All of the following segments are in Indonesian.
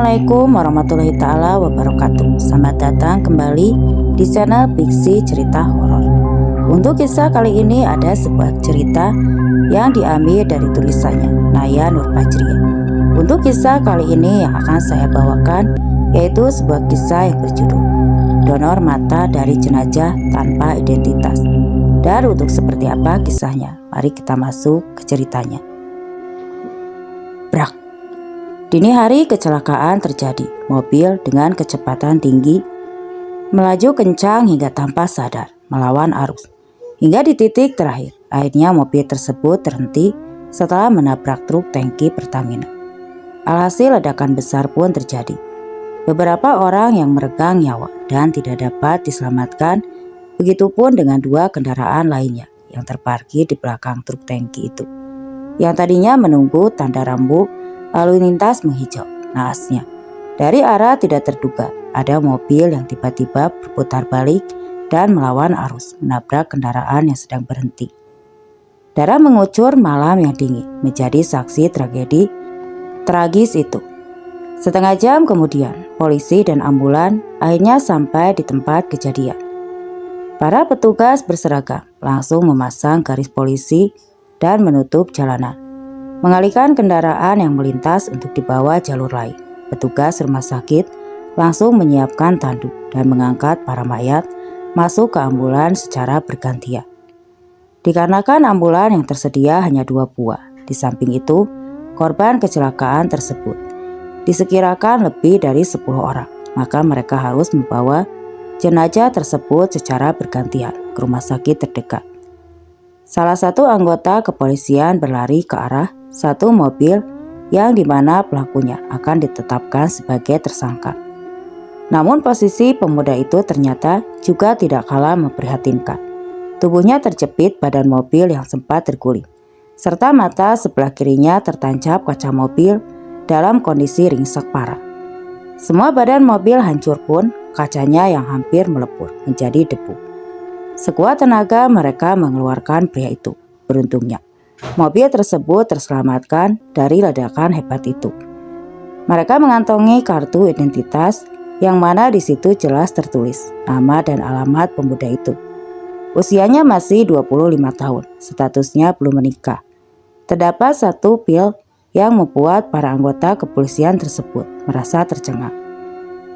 Assalamualaikum warahmatullahi taala wabarakatuh. Selamat datang kembali di channel Fiksi Cerita Horor. Untuk kisah kali ini ada sebuah cerita yang diambil dari tulisannya Naya Nurfajriah. Untuk kisah kali ini yang akan saya bawakan yaitu sebuah kisah yang berjudul Donor Mata dari Jenazah Tanpa Identitas. Dan untuk seperti apa kisahnya, mari kita masuk ke ceritanya. Brak. Dini hari kecelakaan terjadi. Mobil dengan kecepatan tinggi melaju kencang hingga tanpa sadar melawan arus. Hingga di titik terakhir, akhirnya mobil tersebut terhenti setelah menabrak truk tangki Pertamina. Alhasil ledakan besar pun terjadi. Beberapa orang yang meregang nyawa dan tidak dapat diselamatkan. Begitupun dengan dua kendaraan lainnya yang terparkir di belakang truk tangki itu. Yang tadinya menunggu tanda rambu lalu lintas menghijau. Naasnya, dari arah tidak terduga, ada mobil yang tiba-tiba berputar balik dan melawan arus, menabrak kendaraan yang sedang berhenti. Darah mengucur malam yang dingin menjadi saksi tragedi tragis itu. Setengah jam kemudian, polisi dan ambulan akhirnya sampai di tempat kejadian. Para petugas berseragam langsung memasang garis polisi dan menutup jalanan, mengalihkan kendaraan yang melintas untuk dibawa jalur lain. Petugas rumah sakit langsung menyiapkan tandu dan mengangkat para mayat masuk ke ambulans secara bergantian. Dikarenakan ambulan yang tersedia hanya 2 buah, di samping itu korban kecelakaan tersebut disekirakan lebih dari 10 orang, maka mereka harus membawa jenazah tersebut secara bergantian ke rumah sakit terdekat. Salah satu anggota kepolisian berlari ke arah satu mobil yang dimana pelakunya akan ditetapkan sebagai tersangka. Namun posisi pemuda itu ternyata juga tidak kalah memprihatinkan. Tubuhnya terjepit badan mobil yang sempat terguling, serta mata sebelah kirinya tertancap kaca mobil dalam kondisi ringsek parah. Semua badan mobil hancur pun kacanya yang hampir melebur menjadi debu. Sekuat tenaga mereka mengeluarkan pria itu. Beruntungnya, mobil tersebut terselamatkan dari ledakan hebat itu. Mereka mengantongi kartu identitas yang mana di situ jelas tertulis nama dan alamat pemuda itu. Usianya masih 25 tahun, statusnya belum menikah. Terdapat satu pil yang membuat para anggota kepolisian tersebut merasa tercengang.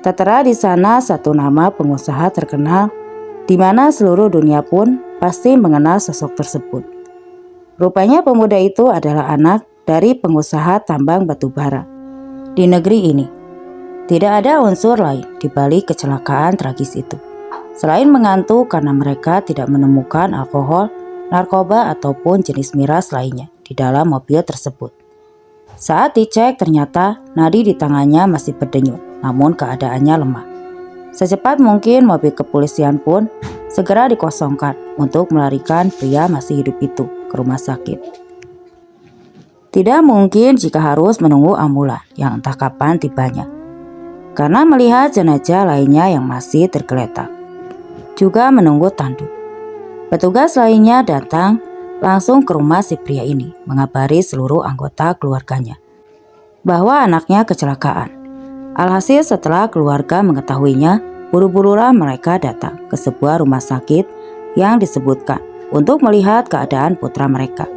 Tertera di sana satu nama pengusaha terkenal di mana seluruh dunia pun pasti mengenal sosok tersebut. Rupanya pemuda itu adalah anak dari pengusaha tambang batubara di negeri ini. Tidak ada unsur lain di balik kecelakaan tragis itu, selain mengantuk karena mereka tidak menemukan alkohol, narkoba ataupun jenis miras lainnya di dalam mobil tersebut. Saat dicek ternyata nadi di tangannya masih berdenyut, namun keadaannya lemah. Secepat mungkin mobil kepolisian pun segera dikosongkan untuk melarikan pria masih hidup itu ke rumah sakit. Tidak mungkin jika harus menunggu ambulan yang entah kapan tibanya, karena melihat jenazah lainnya yang masih tergeletak. Juga menunggu tandu. Petugas lainnya datang langsung ke rumah si pria ini, mengabari seluruh anggota keluarganya bahwa anaknya kecelakaan. Alhasil setelah keluarga mengetahuinya, buru-burulah mereka datang ke sebuah rumah sakit yang disebutkan untuk melihat keadaan putra mereka.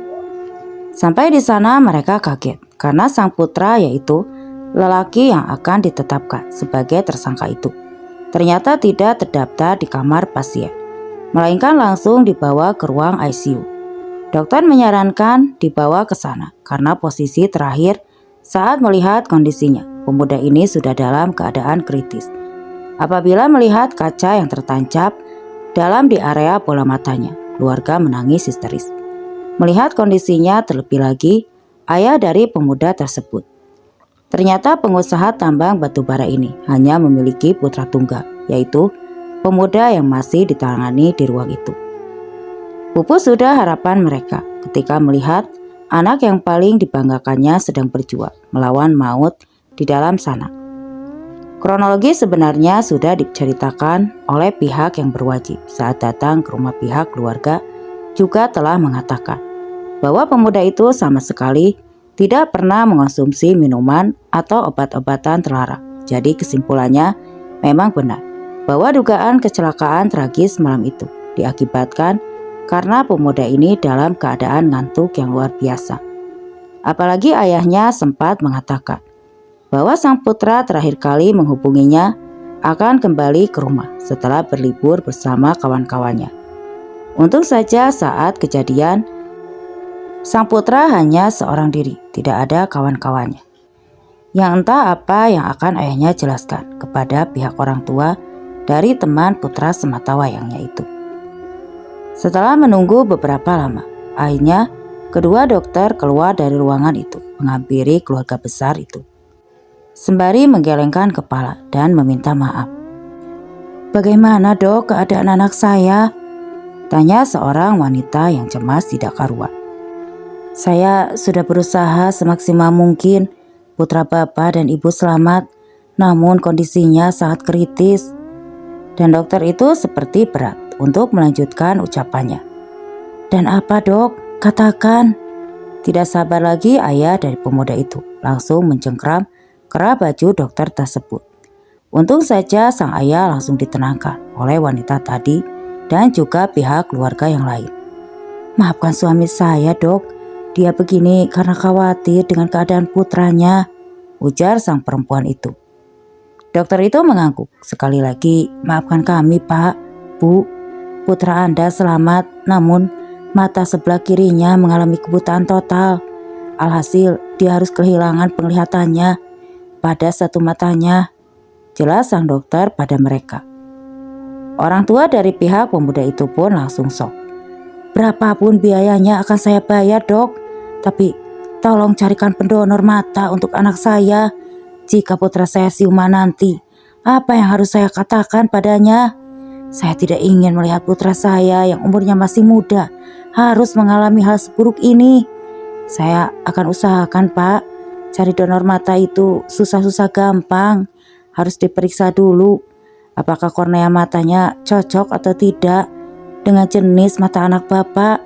Sampai di sana mereka kaget karena sang putra, yaitu lelaki yang akan ditetapkan sebagai tersangka itu, ternyata tidak terdaftar di kamar pasien, melainkan langsung dibawa ke ruang ICU. Dokter menyarankan dibawa ke sana karena posisi terakhir saat melihat kondisinya, pemuda ini sudah dalam keadaan kritis. Apabila melihat kaca yang tertancap dalam di area bola matanya, keluarga menangis histeris. Melihat kondisinya terlebih lagi, ayah dari pemuda tersebut. Ternyata pengusaha tambang batubara ini hanya memiliki putra tunggal, yaitu pemuda yang masih ditangani di ruang itu. Pupus sudah harapan mereka ketika melihat anak yang paling dibanggakannya sedang berjuang melawan maut di dalam sana. Kronologi sebenarnya sudah diceritakan oleh pihak yang berwajib saat datang ke rumah pihak keluarga, juga telah mengatakan bahwa pemuda itu sama sekali tidak pernah mengonsumsi minuman atau obat-obatan terlarang. Jadi kesimpulannya memang benar bahwa dugaan kecelakaan tragis malam itu diakibatkan karena pemuda ini dalam keadaan ngantuk yang luar biasa. Apalagi ayahnya sempat mengatakan bahwa sang putra terakhir kali menghubunginya akan kembali ke rumah setelah berlibur bersama kawan-kawannya. Untung saja saat kejadian, sang putra hanya seorang diri, tidak ada kawan-kawannya. Yang entah apa yang akan ayahnya jelaskan kepada pihak orang tua dari teman putra sematawayangnya itu. Setelah menunggu beberapa lama, akhirnya kedua dokter keluar dari ruangan itu, menghampiri keluarga besar itu, sembari menggelengkan kepala dan meminta maaf. "Bagaimana dok keadaan anak saya?" tanya seorang wanita yang cemas tidak karuan. "Saya sudah berusaha semaksimal mungkin, putra bapak dan ibu selamat, namun kondisinya sangat kritis." Dan dokter itu seperti berat untuk melanjutkan ucapannya. "Dan apa dok? Katakan." Tidak sabar lagi ayah dari pemuda itu langsung mencengkram kerah baju dokter tersebut. Untung saja sang ayah langsung ditenangkan oleh wanita tadi dan juga pihak keluarga yang lain. "Maafkan suami saya dok, dia begini karena khawatir dengan keadaan putranya," ujar sang perempuan itu. Dokter itu mengangguk sekali lagi. "Maafkan kami pak, bu, putra Anda selamat, namun mata sebelah kirinya mengalami kebutaan total. Alhasil dia harus kehilangan penglihatannya pada satu matanya," jelas sang dokter pada mereka. Orang tua dari pihak pemuda itu pun langsung shock. "Berapapun biayanya akan saya bayar dok, tapi tolong carikan pendonor mata untuk anak saya. Jika putra saya siuman nanti, apa yang harus saya katakan padanya? Saya tidak ingin melihat putra saya yang umurnya masih muda harus mengalami hal seburuk ini. Saya akan usahakan pak, cari donor mata itu susah-susah gampang. Harus diperiksa dulu apakah kornea matanya cocok atau tidak dengan jenis mata anak bapak.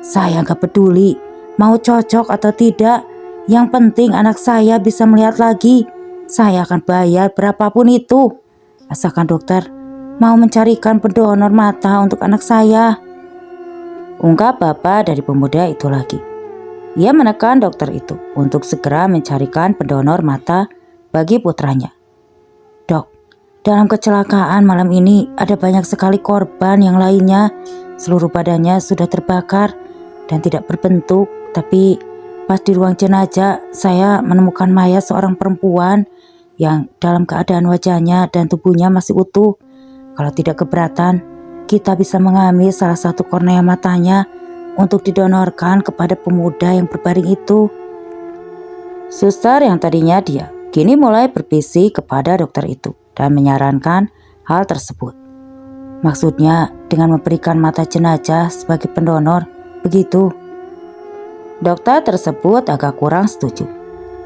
Saya gak peduli mau cocok atau tidak, yang penting anak saya bisa melihat lagi. Saya akan bayar berapapun itu, asalkan dokter mau mencarikan pendonor mata untuk anak saya," ungkap bapak dari pemuda itu lagi. Ia menekan dokter itu untuk segera mencarikan pendonor mata bagi putranya. "Dok, dalam kecelakaan malam ini ada banyak sekali korban yang lainnya. Seluruh badannya sudah terbakar dan tidak berbentuk, tapi pas di ruang jenazah saya menemukan mayat seorang perempuan yang dalam keadaan wajahnya dan tubuhnya masih utuh. Kalau tidak keberatan, kita bisa mengambil salah satu kornea matanya untuk didonorkan kepada pemuda yang berbaring itu." Suster yang tadinya dia kini mulai berbisik kepada dokter itu dan menyarankan hal tersebut. "Maksudnya dengan memberikan mata jenazah sebagai pendonor, begitu?" Dokter tersebut agak kurang setuju.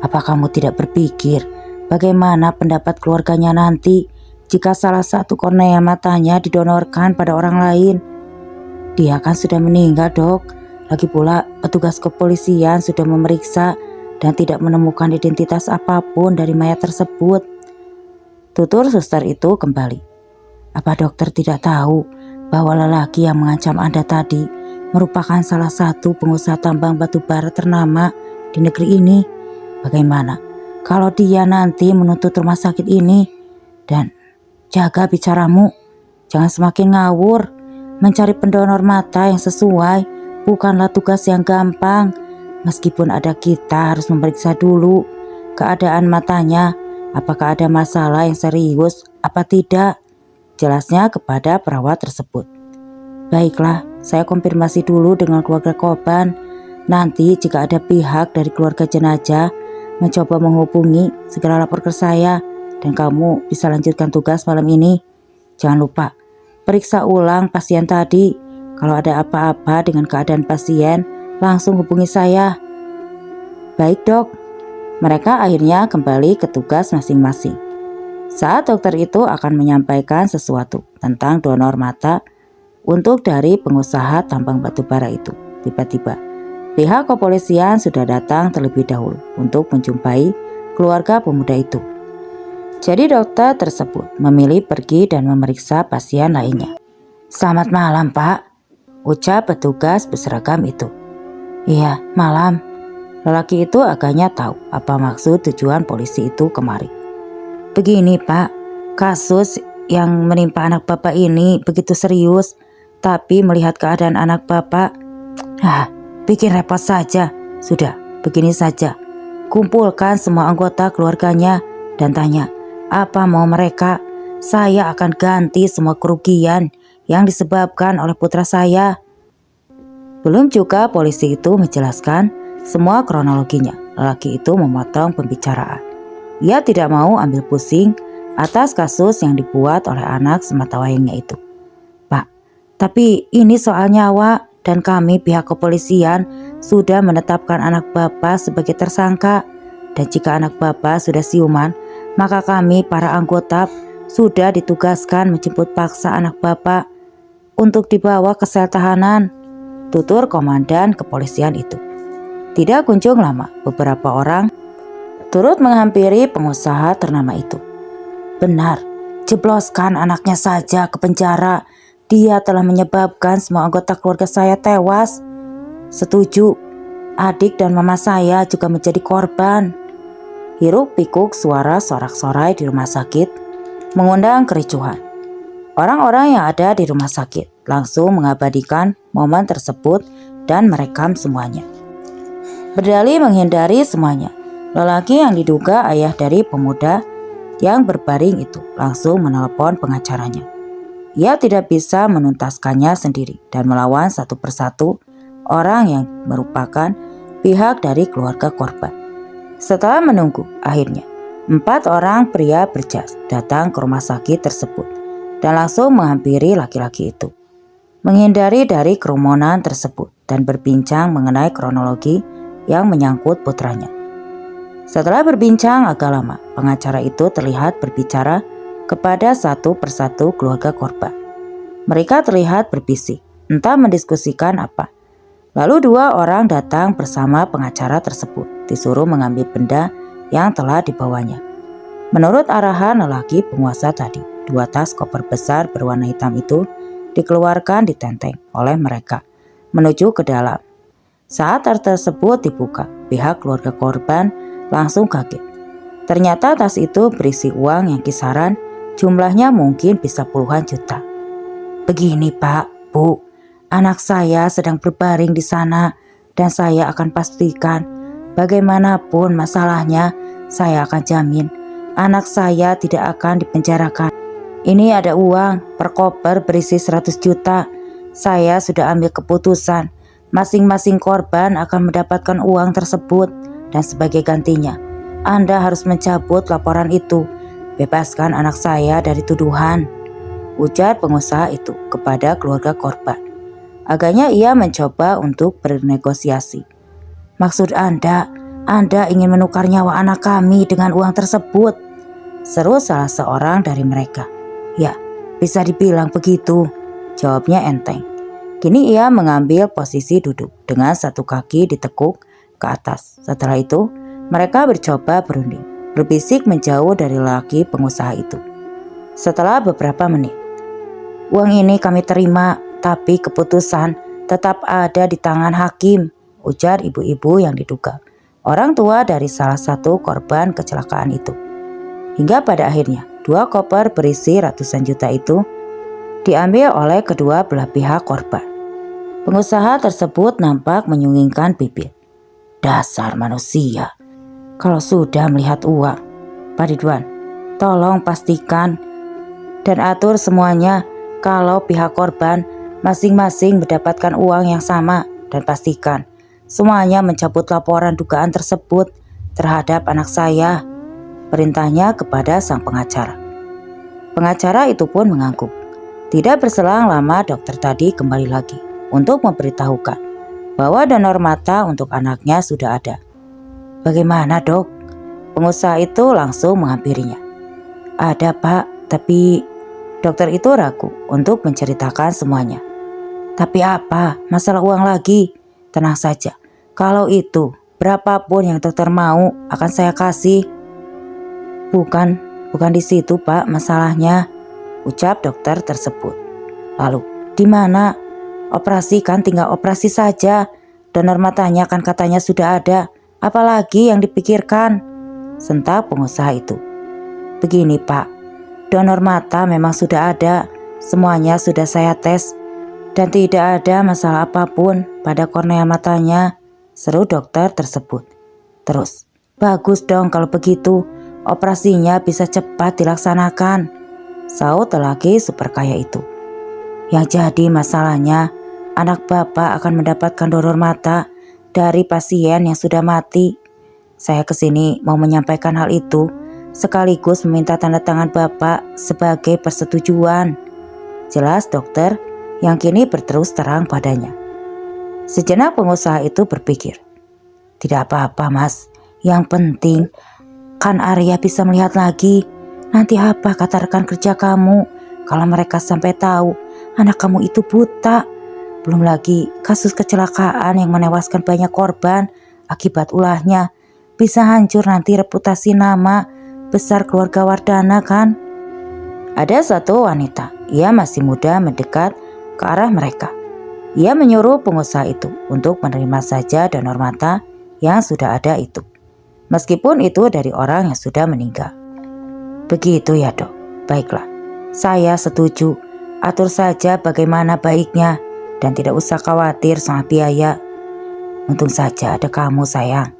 "Apa kamu tidak berpikir bagaimana pendapat keluarganya nanti jika salah satu kornea matanya didonorkan pada orang lain? Dia kan sudah meninggal dok. Lagi pula petugas kepolisian sudah memeriksa dan tidak menemukan identitas apapun dari mayat tersebut," tutur suster itu kembali. "Apa dokter tidak tahu bahwa lelaki yang mengancam Anda tadi merupakan salah satu pengusaha tambang batu bara ternama di negeri ini? Bagaimana kalau dia nanti menuntut rumah sakit ini? Dan jaga bicaramu, jangan semakin ngawur. Mencari pendonor mata yang sesuai bukanlah tugas yang gampang. Meskipun ada, kita harus memeriksa dulu keadaan matanya, apakah ada masalah yang serius apa tidak," jelasnya kepada perawat tersebut. "Baiklah, saya konfirmasi dulu dengan keluarga korban. Nanti jika ada pihak dari keluarga jenazah mencoba menghubungi, segera lapor ke saya dan kamu bisa lanjutkan tugas malam ini. Jangan lupa periksa ulang pasien tadi. Kalau ada apa-apa dengan keadaan pasien, langsung hubungi saya." "Baik dok." Mereka akhirnya kembali ke tugas masing-masing. Saat dokter itu akan menyampaikan sesuatu tentang donor mata untuk dari pengusaha tambang batu bara itu, tiba-tiba Pihak kepolisian sudah datang terlebih dahulu untuk menjumpai keluarga pemuda itu. Jadi dokter tersebut memilih pergi dan memeriksa pasien lainnya. "Selamat malam, Pak," ucap petugas berseragam itu. "Iya, malam." Lelaki itu agaknya tahu apa maksud tujuan polisi itu kemari. "Begini, Pak, kasus yang menimpa anak Bapak ini begitu serius, tapi melihat keadaan anak Bapak, bikin repot saja. Sudah, begini saja. Kumpulkan semua anggota keluarganya dan tanya, apa mau mereka? Saya akan ganti semua kerugian yang disebabkan oleh putra saya." Belum juga polisi itu menjelaskan semua kronologinya, lelaki itu memotong pembicaraan. Ia tidak mau ambil pusing atas kasus yang dibuat oleh anak sematawayangnya itu. "Pak, tapi ini soal nyawa dan kami pihak kepolisian sudah menetapkan anak Bapak sebagai tersangka. Dan jika anak Bapak sudah siuman, maka kami para anggota sudah ditugaskan menjemput paksa anak Bapak untuk dibawa ke sel tahanan," tutur komandan kepolisian itu. Tidak kunjung lama, beberapa orang turut menghampiri pengusaha ternama itu. "Benar, jebloskan anaknya saja ke penjara. Dia telah menyebabkan semua anggota keluarga saya tewas." "Setuju, adik dan mama saya juga menjadi korban." Hiruk pikuk suara sorak-sorai di rumah sakit mengundang kericuhan. Orang-orang yang ada di rumah sakit langsung mengabadikan momen tersebut dan merekam semuanya. Berdalih menghindari semuanya, lelaki yang diduga ayah dari pemuda yang berbaring itu langsung menelepon pengacaranya. Ia tidak bisa menuntaskannya sendiri dan melawan satu persatu orang yang merupakan pihak dari keluarga korban. Setelah menunggu, akhirnya 4 orang pria berjas datang ke rumah sakit tersebut dan langsung menghampiri laki-laki itu, menghindari dari kerumunan tersebut dan berbincang mengenai kronologi yang menyangkut putranya. Setelah berbincang agak lama, pengacara itu terlihat berbicara kepada satu persatu keluarga korban. Mereka terlihat berbisik, entah mendiskusikan apa. Lalu 2 orang datang bersama pengacara tersebut, disuruh mengambil benda yang telah dibawanya. Menurut arahan lelaki penguasa tadi, 2 tas koper besar berwarna hitam itu dikeluarkan ditenteng oleh mereka menuju ke dalam. Saat tas tersebut dibuka, pihak keluarga korban langsung kaget. Ternyata tas itu berisi uang yang kisaran jumlahnya mungkin bisa puluhan juta. "Begini Pak, Bu, anak saya sedang berbaring di sana dan saya akan pastikan bagaimanapun masalahnya, saya akan jamin anak saya tidak akan dipenjarakan. Ini ada uang per koper berisi 100 juta. Saya sudah ambil keputusan, masing-masing korban akan mendapatkan uang tersebut dan sebagai gantinya, Anda harus mencabut laporan itu. Bebaskan anak saya dari tuduhan," ujar pengusaha itu kepada keluarga korban. Agaknya ia mencoba untuk bernegosiasi. "Maksud Anda ingin menukar nyawa anak kami dengan uang tersebut?" seru salah seorang dari mereka. "Ya, bisa dibilang begitu," jawabnya enteng. Kini ia mengambil posisi duduk dengan satu kaki ditekuk ke atas. Setelah itu, mereka mencoba berunding, berbisik menjauh dari lelaki pengusaha itu. Setelah beberapa menit, "Uang ini kami terima, tapi keputusan tetap ada di tangan hakim," ujar ibu-ibu yang diduga orang tua dari salah satu korban kecelakaan itu. Hingga pada akhirnya 2 koper berisi ratusan juta itu diambil oleh kedua belah pihak korban. Pengusaha tersebut nampak menyunggingkan bibir. "Dasar manusia, kalau sudah melihat uang. Pak Ridwan, tolong pastikan dan atur semuanya kalau pihak korban masing-masing mendapatkan uang yang sama, dan pastikan semuanya mencabut laporan dugaan tersebut terhadap anak saya," perintahnya kepada sang pengacara. Pengacara itu pun mengangguk. Tidak berselang lama dokter tadi kembali lagi untuk memberitahukan bahwa donor mata untuk anaknya sudah ada. "Bagaimana Dok?" Pengusaha itu langsung menghampirinya. "Ada Pak, tapi..." Dokter itu ragu untuk menceritakan semuanya. "Tapi apa? Masalah uang lagi?" "Tenang saja, Kalau itu, berapapun yang dokter mau akan saya kasih. Bukan di situ Pak masalahnya, ucap dokter tersebut. Lalu, di mana? Operasi kan tinggal operasi saja. Donor matanya kan katanya sudah ada. Apalagi yang dipikirkan? Sentak pengusaha itu. Begini Pak, donor mata memang sudah ada. Semuanya sudah saya tes. Dan tidak ada masalah apapun pada kornea matanya, seru dokter tersebut. Terus, bagus dong kalau begitu. Operasinya bisa cepat dilaksanakan, saut lelaki super kaya itu. Yang jadi masalahnya, anak bapak akan mendapatkan donor mata dari pasien yang sudah mati. Saya kesini mau menyampaikan hal itu, sekaligus meminta tanda tangan bapak sebagai persetujuan. Jelas dokter yang kini berterus terang padanya. Sejenak pengusaha itu berpikir, tidak apa-apa mas, yang penting kan Arya bisa melihat lagi. Nanti apa kata rekan kerja kamu kalau mereka sampai tahu anak kamu itu buta? Belum lagi kasus kecelakaan yang menewaskan banyak korban akibat ulahnya. Bisa hancur nanti reputasi nama besar keluarga Wardana kan? Ada satu wanita, ia masih muda mendekat ke arah mereka. Ia menyuruh pengusaha itu untuk menerima saja donor mata yang sudah ada itu. Meskipun itu dari orang yang sudah meninggal. Begitu ya dok, baiklah. Saya setuju, atur saja bagaimana baiknya dan tidak usah khawatir soal biaya. Untung saja ada kamu sayang,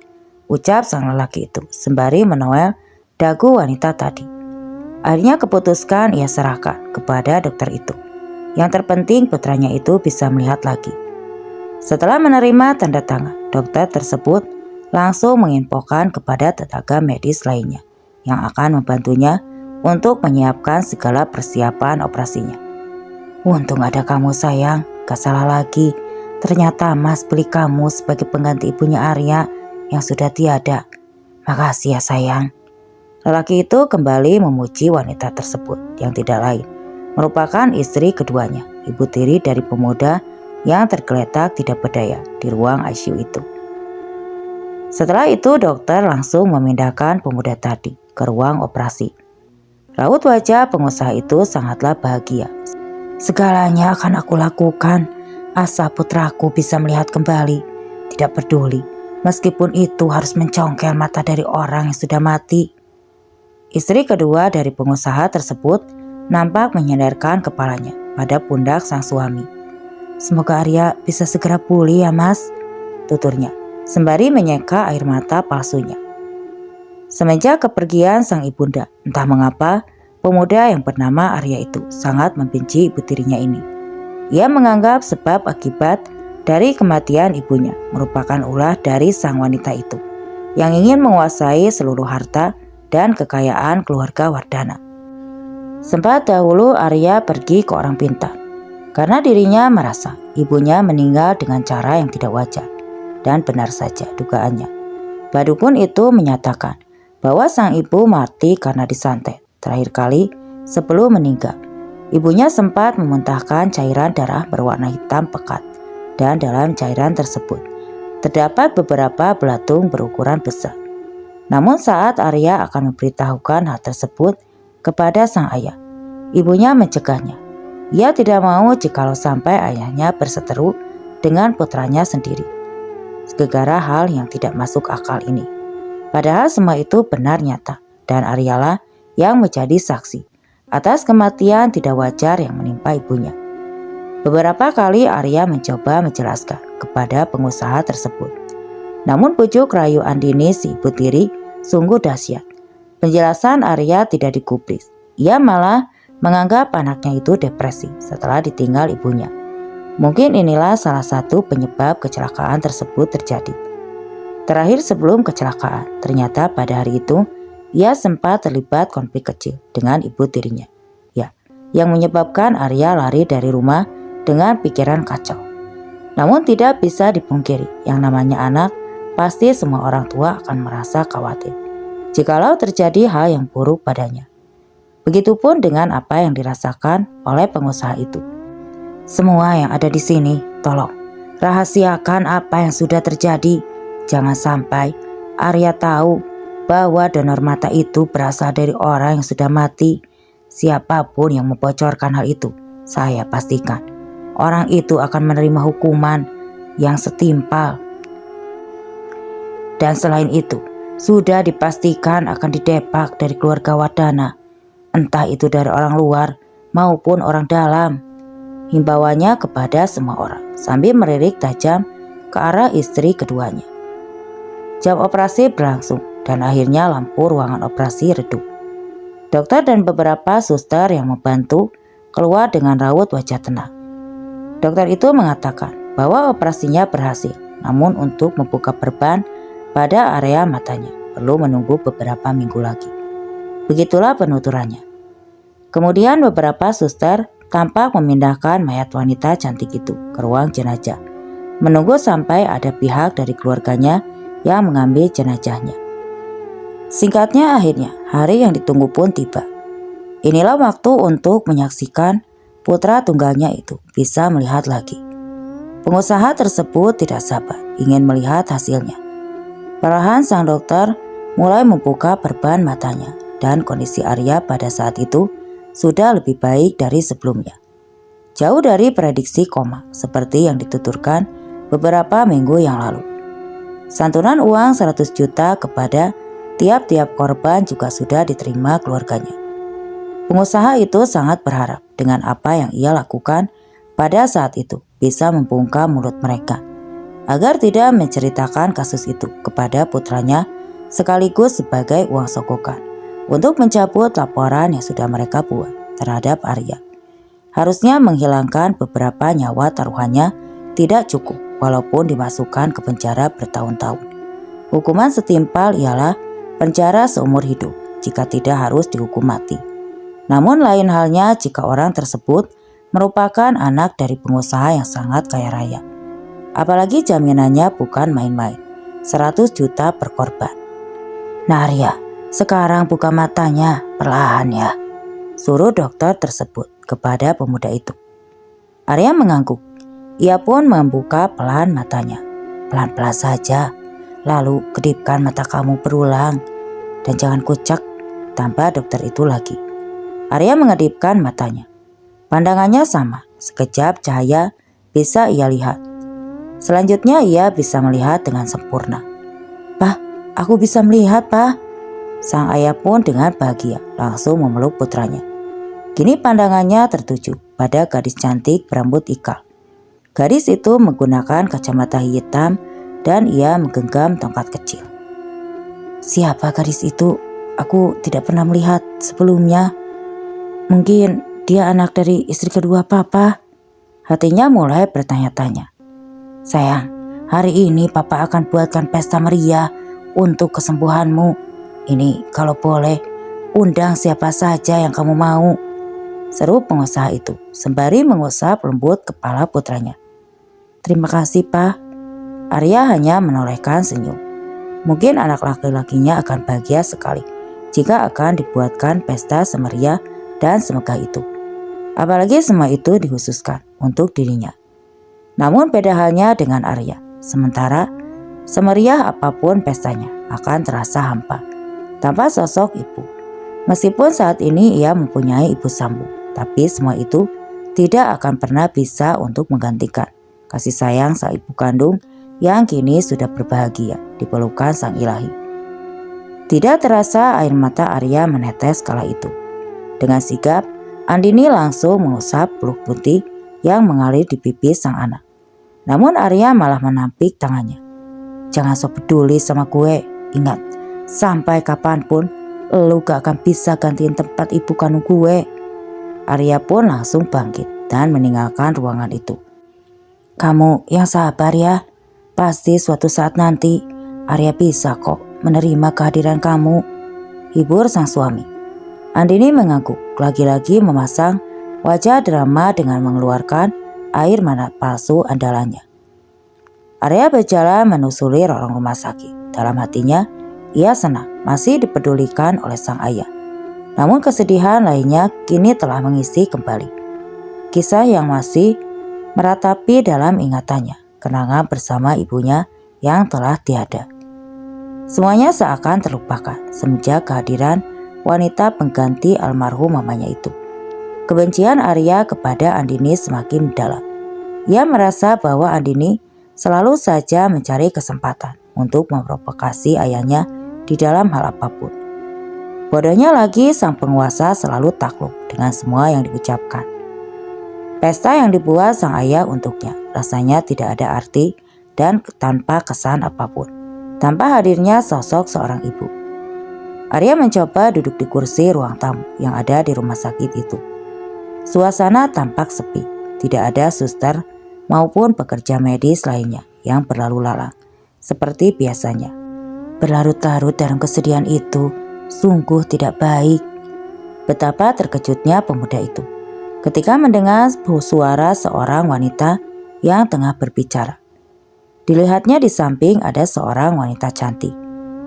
ucap sang lelaki itu sembari menoel dagu wanita tadi. Akhirnya keputuskan ia serahkan kepada dokter itu. Yang terpenting putranya itu bisa melihat lagi. Setelah menerima tanda tangan, dokter tersebut langsung menginfokan kepada tenaga medis lainnya yang akan membantunya untuk menyiapkan segala persiapan operasinya. Untung ada kamu sayang, gak salah lagi. Ternyata mas beli kamu sebagai pengganti ibunya Arya yang sudah tiada. Makasih ya sayang. Lelaki itu kembali memuji wanita tersebut yang tidak lain merupakan istri keduanya, ibu tiri dari pemuda yang tergeletak tidak berdaya di ruang ICU itu. Setelah itu dokter langsung memindahkan pemuda tadi ke ruang operasi. Raut wajah pengusaha itu sangatlah bahagia. Segalanya akan aku lakukan, asal putraku bisa melihat kembali. Tidak peduli, meskipun itu harus mencongkel mata dari orang yang sudah mati. Istri kedua dari pengusaha tersebut nampak menyandarkan kepalanya pada pundak sang suami. Semoga Arya bisa segera pulih ya mas, tuturnya sembari menyeka air mata palsunya. Semenjak kepergian sang ibunda, entah mengapa pemuda yang bernama Arya itu sangat membenci ibu tirinya ini. Ia menganggap sebab akibat dari kematian ibunya merupakan ulah dari sang wanita itu yang ingin menguasai seluruh harta dan kekayaan keluarga Wardana. Sempat dahulu Arya pergi ke orang pintar karena dirinya merasa ibunya meninggal dengan cara yang tidak wajar. Dan benar saja dugaannya. Badukun itu menyatakan bahwa sang ibu mati karena disantet. Terakhir kali sebelum meninggal, ibunya sempat memuntahkan cairan darah berwarna hitam pekat. Dan dalam cairan tersebut terdapat beberapa belatung berukuran besar. Namun saat Arya akan memberitahukan hal tersebut kepada sang ayah, ibunya mencegahnya. Ia tidak mau jikalau sampai ayahnya berseteru dengan putranya sendiri. Segera hal yang tidak masuk akal ini. Padahal semua itu benar nyata dan Aryalah yang menjadi saksi atas kematian tidak wajar yang menimpa ibunya. Beberapa kali Arya mencoba menjelaskan kepada pengusaha tersebut. Namun bujuk rayu Andini si ibu tiri sungguh dahsyat. Penjelasan Arya tidak digubris. Ia malah menganggap anaknya itu depresi setelah ditinggal ibunya. Mungkin inilah salah satu penyebab kecelakaan tersebut terjadi. Terakhir sebelum kecelakaan, ternyata pada hari itu ia sempat terlibat konflik kecil dengan ibu tirinya. Ya, yang menyebabkan Arya lari dari rumah dengan pikiran kacau. Namun tidak bisa dipungkiri, yang namanya anak, pasti semua orang tua akan merasa khawatir jikalau terjadi hal yang buruk padanya. Begitupun dengan apa yang dirasakan oleh pengusaha itu. Semua yang ada di sini, tolong Rahasiakan apa yang sudah terjadi. Jangan sampai Arya tahu bahwa donor mata itu berasal dari orang yang sudah mati. Siapapun yang membocorkan hal itu, saya pastikan orang itu akan menerima hukuman yang setimpal. Dan selain itu, sudah dipastikan akan didepak dari keluarga Wardana, entah itu dari orang luar maupun orang dalam. Himbauannya kepada semua orang sambil melirik tajam ke arah istri keduanya. Jam operasi berlangsung dan akhirnya lampu ruangan operasi redup. Dokter dan beberapa suster yang membantu keluar dengan raut wajah tenang. Dokter itu mengatakan bahwa operasinya berhasil, namun untuk membuka perban pada area matanya perlu menunggu beberapa minggu lagi. Begitulah penuturannya. Kemudian beberapa suster tampak memindahkan mayat wanita cantik itu ke ruang jenazah, menunggu sampai ada pihak dari keluarganya yang mengambil jenazahnya. Singkatnya, akhirnya hari yang ditunggu pun tiba. Inilah waktu untuk menyaksikan putra tunggalnya itu bisa melihat lagi. Pengusaha tersebut tidak sabar ingin melihat hasilnya. Perlahan sang dokter mulai membuka perban matanya dan kondisi Arya pada saat itu sudah lebih baik dari sebelumnya. Jauh dari prediksi koma seperti yang dituturkan beberapa minggu yang lalu. Santunan uang 100 juta kepada tiap-tiap korban juga sudah diterima keluarganya. Pengusaha itu sangat berharap dengan apa yang ia lakukan pada saat itu bisa membungkam mulut mereka, agar tidak menceritakan kasus itu kepada putranya sekaligus sebagai uang sogokan untuk mencabut laporan yang sudah mereka buat terhadap Arya. Harusnya menghilangkan beberapa nyawa taruhannya tidak cukup walaupun dimasukkan ke penjara bertahun-tahun. Hukuman setimpal ialah penjara seumur hidup jika tidak harus dihukum mati. Namun lain halnya jika orang tersebut merupakan anak dari pengusaha yang sangat kaya raya. Apalagi jaminannya bukan main-main, 100 juta per korban. Nah Arya, sekarang buka matanya perlahan ya, suruh dokter tersebut kepada pemuda itu. Arya mengangguk. Ia pun membuka pelan matanya. Pelan-pelan saja, lalu kedipkan mata kamu berulang. Dan jangan kucek, tambah dokter itu lagi. Arya mengedipkan matanya. Pandangannya sama, sekejap cahaya bisa ia lihat. Selanjutnya ia bisa melihat dengan sempurna. "Pak, aku bisa melihat, Pak." Sang ayah pun dengan bahagia langsung memeluk putranya. Kini pandangannya tertuju pada gadis cantik berambut ikal. Gadis itu menggunakan kacamata hitam dan ia menggenggam tongkat kecil. "Siapa gadis itu? Aku tidak pernah melihat sebelumnya. Mungkin dia anak dari istri kedua Papa." Hatinya mulai bertanya-tanya. "Sayang, hari ini Papa akan buatkan pesta meriah untuk kesembuhanmu. Ini kalau boleh, undang siapa saja yang kamu mau," seru pengusaha itu sembari mengusap lembut kepala putranya. "Terima kasih, Pak." Arya hanya menolehkan senyum. Mungkin anak laki-lakinya akan bahagia sekali jika akan dibuatkan pesta semeriah dan semegah itu. Apalagi semua itu dikhususkan untuk dirinya. Namun beda halnya dengan Arya. Sementara semeriah apapun pestanya akan terasa hampa tanpa sosok ibu. Meskipun saat ini ia mempunyai ibu sambung, tapi semua itu tidak akan pernah bisa untuk menggantikan kasih sayang sang ibu kandung yang kini sudah berbahagia di pelukan sang ilahi. Tidak terasa air mata Arya menetes kala itu. Dengan sigap, Andini langsung mengusap peluk putih yang mengalir di pipi sang anak. Namun Arya malah menampik tangannya. "Jangan sok peduli sama gue. Ingat, sampai kapanpun lu gak akan bisa gantiin tempat ibu kandung gue." Arya pun langsung bangkit dan meninggalkan ruangan itu. "Kamu yang sabar ya. Pasti suatu saat nanti Arya bisa kok menerima kehadiran kamu," hibur sang suami. Andini mengangguk, lagi-lagi memasang wajah drama dengan mengeluarkan air mata palsu andalannya. Arya berjalan menusuri lorong rumah sakit. Dalam hatinya, ia senang masih dipedulikan oleh sang ayah. Namun kesedihan lainnya kini telah mengisi kembali. Kisah yang masih meratapi dalam ingatannya kenangan bersama ibunya yang telah tiada. Semuanya seakan terlupakan semenjak kehadiran wanita pengganti almarhum mamanya itu. Kebencian Arya kepada Andini semakin mendalam. Ia merasa bahwa Andini selalu saja mencari kesempatan untuk memprovokasi ayahnya di dalam hal apapun. Bodohnya lagi, sang penguasa selalu takluk dengan semua yang diucapkan. Pesta yang dibuat sang ayah untuknya rasanya tidak ada arti dan tanpa kesan apapun, tanpa hadirnya sosok seorang ibu. Arya mencoba duduk di kursi ruang tamu yang ada di rumah sakit itu. Suasana tampak sepi, tidak ada suster maupun pekerja medis lainnya yang berlalu lalang seperti biasanya. Berlarut-larut dalam kesedihan itu sungguh tidak baik. Betapa terkejutnya pemuda itu ketika mendengar suara seorang wanita yang tengah berbicara. Dilihatnya di samping ada seorang wanita cantik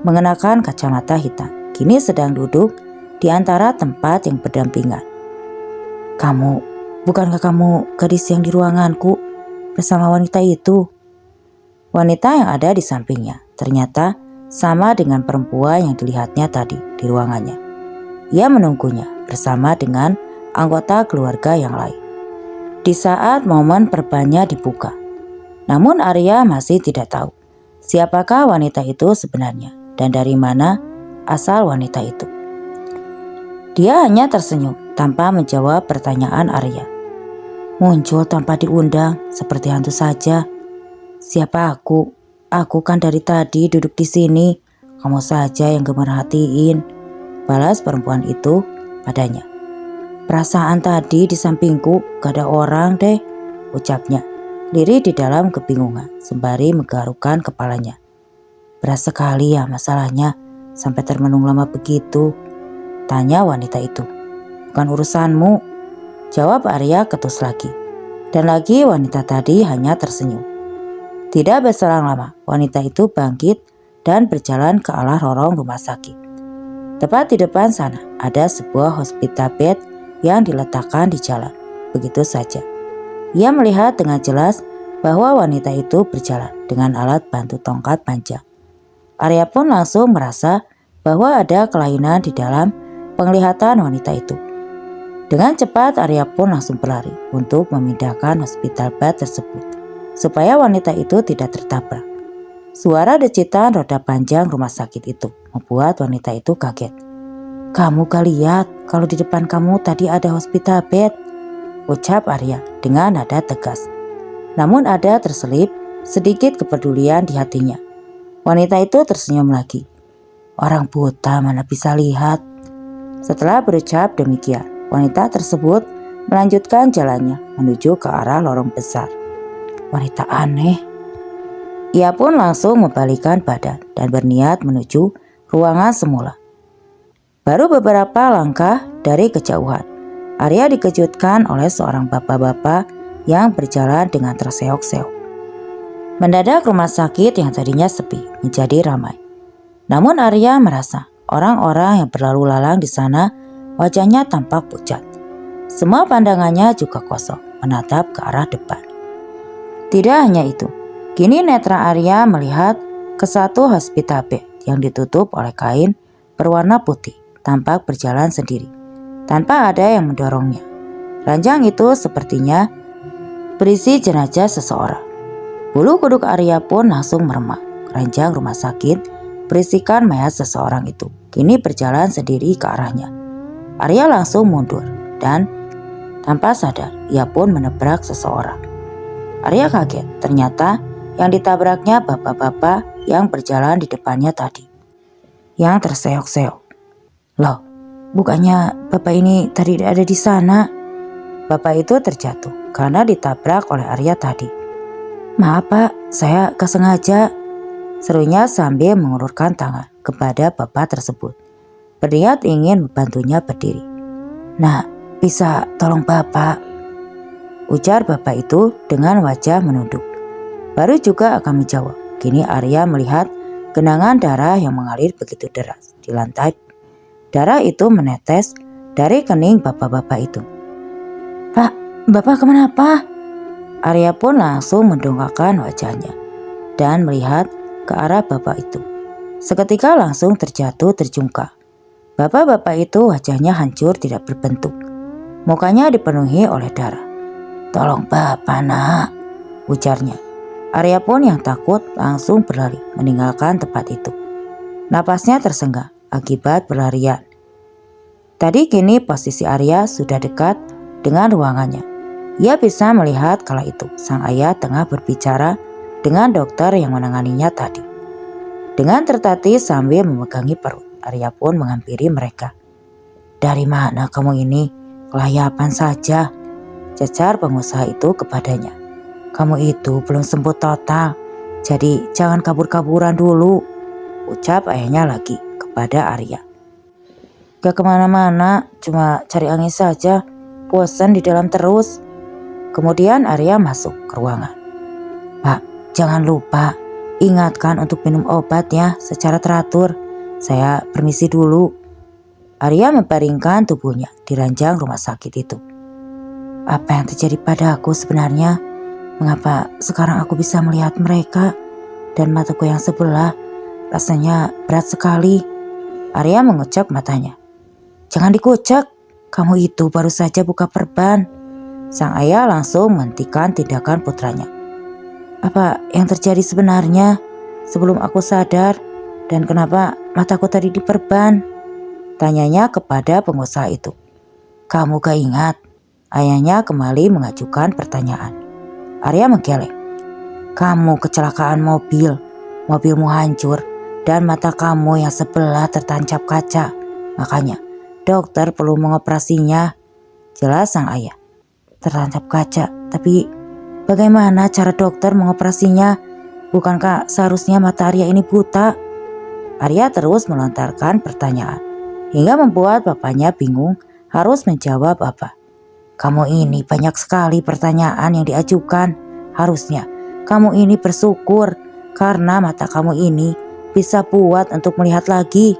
mengenakan kacamata hitam, kini sedang duduk di antara tempat yang berdampingan. Bukankah kamu gadis yang di ruanganku bersama wanita itu? Wanita yang ada di sampingnya ternyata sama dengan perempuan yang dilihatnya tadi di ruangannya. Ia menunggunya bersama dengan anggota keluarga yang lain. Di saat momen perbannya dibuka, namun Arya masih tidak tahu siapakah wanita itu sebenarnya dan dari mana asal wanita itu. Dia hanya tersenyum tanpa menjawab pertanyaan Arya. Muncul tanpa diundang seperti hantu saja. Siapa aku? Aku kan dari tadi duduk di sini. Kamu saja yang gemerhatiin, balas perempuan itu padanya. Perasaan tadi di sampingku gak ada orang deh, ucapnya. Lirih di dalam kebingungan sembari menggarukkan kepalanya. Berat sekali ya masalahnya sampai termenung lama begitu, tanya wanita itu. Bukan urusanmu, jawab Arya ketus lagi. Dan lagi wanita tadi hanya tersenyum. Tidak berselang lama, wanita itu bangkit dan berjalan ke arah lorong rumah sakit. Tepat di depan sana ada sebuah hospital bed yang diletakkan di jalan. Begitu saja. Ia melihat dengan jelas bahwa wanita itu berjalan dengan alat bantu tongkat panjang. Arya pun langsung merasa bahwa ada kelainan di dalam penglihatan wanita itu. Dengan cepat Arya pun langsung berlari untuk memindahkan hospital bed tersebut supaya wanita itu tidak tertabrak. Suara decitan roda panjang rumah sakit itu membuat wanita itu kaget. Kamu gak lihat kalau di depan kamu tadi ada hospital bed? Ucap Arya dengan nada tegas. Namun ada terselip sedikit kepedulian di hatinya. Wanita itu tersenyum lagi. Orang buta mana bisa lihat? Setelah berucap demikian, wanita tersebut melanjutkan jalannya menuju ke arah lorong besar. Wanita aneh. Ia pun langsung membalikkan badan dan berniat menuju ruangan semula. Baru beberapa langkah dari kejauhan, Arya dikejutkan oleh seorang bapak-bapak yang berjalan dengan terseok-seok. Mendadak rumah sakit yang tadinya sepi menjadi ramai. Namun Arya merasa orang-orang yang berlalu lalang di sana wajahnya tampak pucat. Semua pandangannya juga kosong menatap ke arah depan. Tidak hanya itu, kini netra Arya melihat ke satu hospital bed yang ditutup oleh kain berwarna putih, tampak berjalan sendiri, tanpa ada yang mendorongnya. Ranjang itu sepertinya berisi jenazah seseorang. Bulu kuduk Arya pun langsung meremak. Ranjang rumah sakit berisikan mayat seseorang itu kini berjalan sendiri ke arahnya. Arya langsung mundur dan tanpa sadar ia pun menabrak seseorang. Arya kaget, ternyata yang ditabraknya bapak-bapak yang berjalan di depannya tadi, yang terseok-seok. Loh, bukannya bapak ini tadi ada di sana? Bapak itu terjatuh karena ditabrak oleh Arya tadi. Maaf pak, saya gak sengaja, serunya sambil mengulurkan tangan kepada bapak tersebut. Berniat ingin membantunya berdiri. Nah, bisa tolong bapak? Ujar bapak itu dengan wajah menunduk. Baru juga akan menjawab, kini Arya melihat genangan darah yang mengalir begitu deras di lantai. Darah itu menetes dari kening bapak-bapak itu. Pak, bapak kenapa? Arya pun langsung mendongakkan wajahnya dan melihat ke arah bapak itu. Seketika langsung terjatuh terjungkal. Bapak-bapak itu wajahnya hancur tidak berbentuk. Mukanya dipenuhi oleh darah. "Tolong bapak, nak," ujarnya. Arya pun yang takut langsung berlari meninggalkan tempat itu. Napasnya tersenggah akibat berlarian. Tadi kini posisi Arya sudah dekat dengan ruangannya. Ia bisa melihat kala itu sang ayah tengah berbicara dengan dokter yang menanganinya tadi. Dengan tertatih sambil memegangi perut, Arya pun menghampiri mereka. "Dari mana kamu ini? Kelayapan saja," cecar pengusaha itu kepadanya. "Kamu itu belum sembuh total, jadi jangan kabur-kaburan dulu," ucap ayahnya lagi kepada Arya. "Gak kemana-mana, cuma cari angin saja, bosan di dalam terus." Kemudian Arya masuk ke ruangan. "Pak, jangan lupa ingatkan untuk minum obat ya secara teratur. Saya permisi dulu." Arya membaringkan tubuhnya di ranjang rumah sakit itu. "Apa yang terjadi padaku sebenarnya? Mengapa sekarang aku bisa melihat mereka dan mataku yang sebelah rasanya berat sekali?" Arya mengucek matanya. "Jangan dikucek, kamu itu baru saja buka perban." Sang ayah langsung menghentikan tindakan putranya. "Apa yang terjadi sebenarnya sebelum aku sadar dan kenapa mataku tadi diperban?" tanyanya kepada pengusaha itu. "Kamu gak ingat?" Ayahnya kembali mengajukan pertanyaan. Arya menggeleng. "Kamu kecelakaan mobil, mobilmu hancur dan mata kamu yang sebelah tertancap kaca. Makanya dokter perlu mengoperasinya," jelas sang ayah. "Tertancap kaca, tapi bagaimana cara dokter mengoperasinya? Bukankah seharusnya mata Arya ini buta?" Arya terus melontarkan pertanyaan hingga membuat bapaknya bingung harus menjawab apa. "Kamu ini banyak sekali pertanyaan yang diajukan. Harusnya kamu ini bersyukur karena mata kamu ini bisa buat untuk melihat lagi."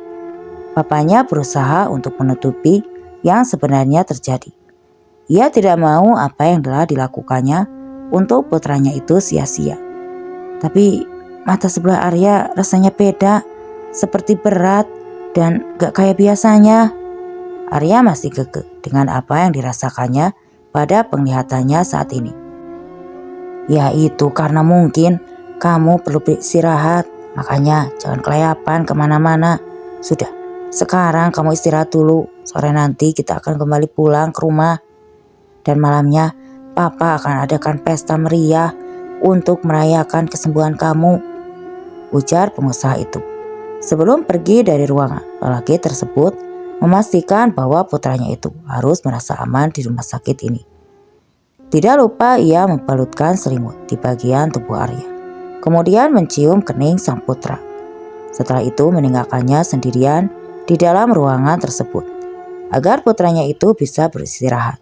Bapaknya berusaha untuk menutupi yang sebenarnya terjadi. Ia tidak mau apa yang telah dilakukannya untuk putranya itu sia-sia. "Tapi mata sebelah Arya rasanya beda, seperti berat dan gak kayak biasanya." Arya masih kekeh dengan apa yang dirasakannya pada penglihatannya saat ini. "Ya itu karena mungkin kamu perlu beristirahat, makanya jangan kelayapan kemana-mana. Sudah, sekarang kamu istirahat dulu, sore nanti kita akan kembali pulang ke rumah. Dan malamnya Papa akan adakan pesta meriah untuk merayakan kesembuhan kamu," ujar pengusaha itu. Sebelum pergi dari ruangan, lelaki tersebut memastikan bahwa putranya itu harus merasa aman di rumah sakit ini. Tidak lupa ia membalutkan selimut di bagian tubuh Arya, kemudian mencium kening sang putra. Setelah itu meninggalkannya sendirian di dalam ruangan tersebut agar putranya itu bisa beristirahat.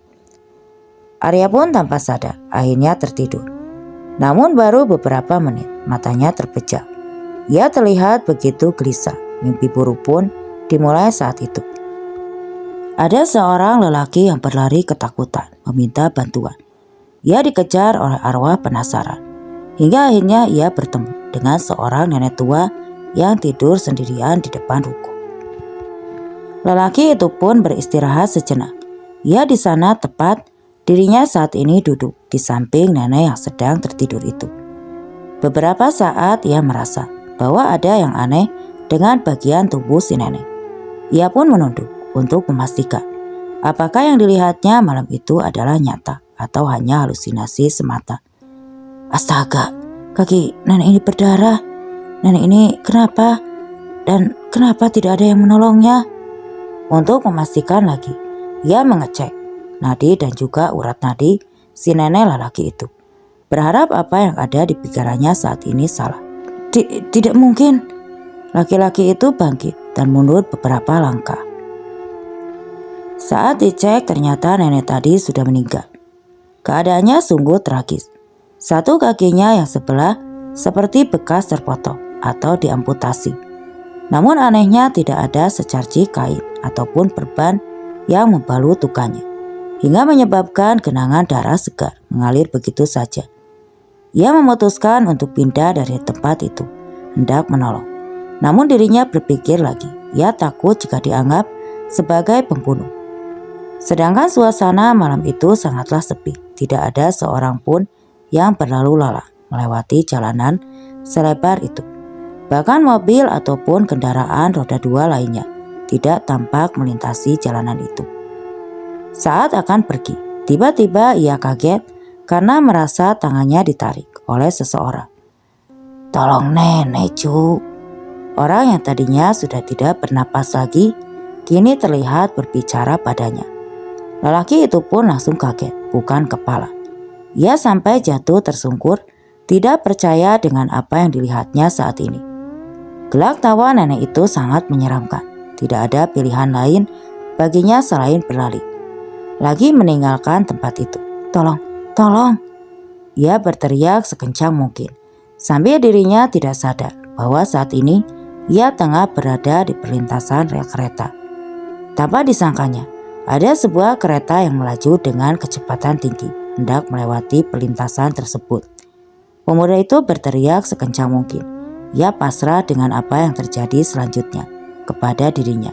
Arya pun tanpa sadar akhirnya tertidur. Namun baru beberapa menit matanya terpejam. Ia terlihat begitu gelisah. Mimpi buruk pun dimulai saat itu. Ada seorang lelaki yang berlari ketakutan meminta bantuan. Ia dikejar oleh arwah penasaran. Hingga akhirnya ia bertemu dengan seorang nenek tua yang tidur sendirian di depan ruko. Lelaki itu pun beristirahat sejenak. Ia di sana tepat dirinya saat ini duduk di samping nenek yang sedang tertidur itu. Beberapa saat ia merasa bahwa ada yang aneh dengan bagian tubuh si nenek. Ia pun menunduk untuk memastikan apakah yang dilihatnya malam itu adalah nyata atau hanya halusinasi semata. Astaga, kaki nenek ini berdarah. Nenek ini kenapa? Dan kenapa tidak ada yang menolongnya? Untuk memastikan lagi, ia mengecek nadi dan juga urat nadi si nenek lelaki itu. Berharap apa yang ada di pikirannya saat ini salah. Tidak mungkin. Laki-laki itu bangkit dan mundur beberapa langkah. Saat dicek ternyata nenek tadi sudah meninggal. Keadaannya sungguh tragis. Satu kakinya yang sebelah seperti bekas terpotong atau diamputasi. Namun anehnya tidak ada secarci kain ataupun perban yang membalut lukanya. hingga menyebabkan genangan darah segar mengalir begitu saja. Ia memutuskan untuk pindah dari tempat itu, hendak menolong. Namun dirinya berpikir lagi, ia takut jika dianggap sebagai pembunuh. Sedangkan suasana malam itu sangatlah sepi, tidak ada seorang pun yang berlalu lalang melewati jalanan selebar itu. Bahkan mobil ataupun kendaraan roda 2 lainnya tidak tampak melintasi jalanan itu. Saat akan pergi, tiba-tiba ia kaget karena merasa tangannya ditarik oleh seseorang. "Tolong nenek, Cu." Orang yang tadinya sudah tidak bernapas lagi, kini terlihat berbicara padanya. Lelaki itu pun langsung kaget, bukan kepala. Ia sampai jatuh tersungkur, tidak percaya dengan apa yang dilihatnya saat ini. Gelak tawa nenek itu sangat menyeramkan. Tidak ada pilihan lain baginya selain berlari, lagi meninggalkan tempat itu. "Tolong, tolong!" Ia berteriak sekencang mungkin, sambil dirinya tidak sadar bahwa saat ini ia tengah berada di perlintasan rel kereta. Tanpa disangkanya, ada sebuah kereta yang melaju dengan kecepatan tinggi, hendak melewati perlintasan tersebut. Pemuda itu berteriak sekencang mungkin. Ia pasrah dengan apa yang terjadi selanjutnya kepada dirinya.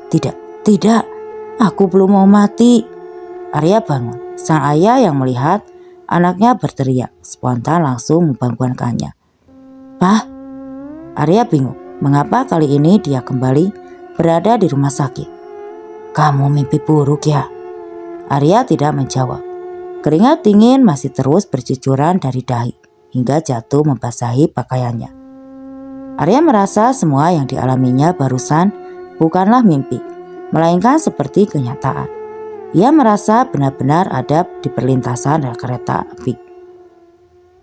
"Tidak, tidak, aku belum mau mati." Arya bangun. Sang ayah yang melihat anaknya berteriak spontan langsung membangunkannya. "Pak?" Arya bingung mengapa kali ini dia kembali berada di rumah sakit. "Kamu mimpi buruk ya?" Arya tidak menjawab. Keringat dingin masih terus bercucuran dari dahi hingga jatuh membasahi pakaiannya. Arya merasa semua yang dialaminya barusan bukanlah mimpi, melainkan seperti kenyataan. Ia merasa benar-benar ada di perlintasan rel kereta api.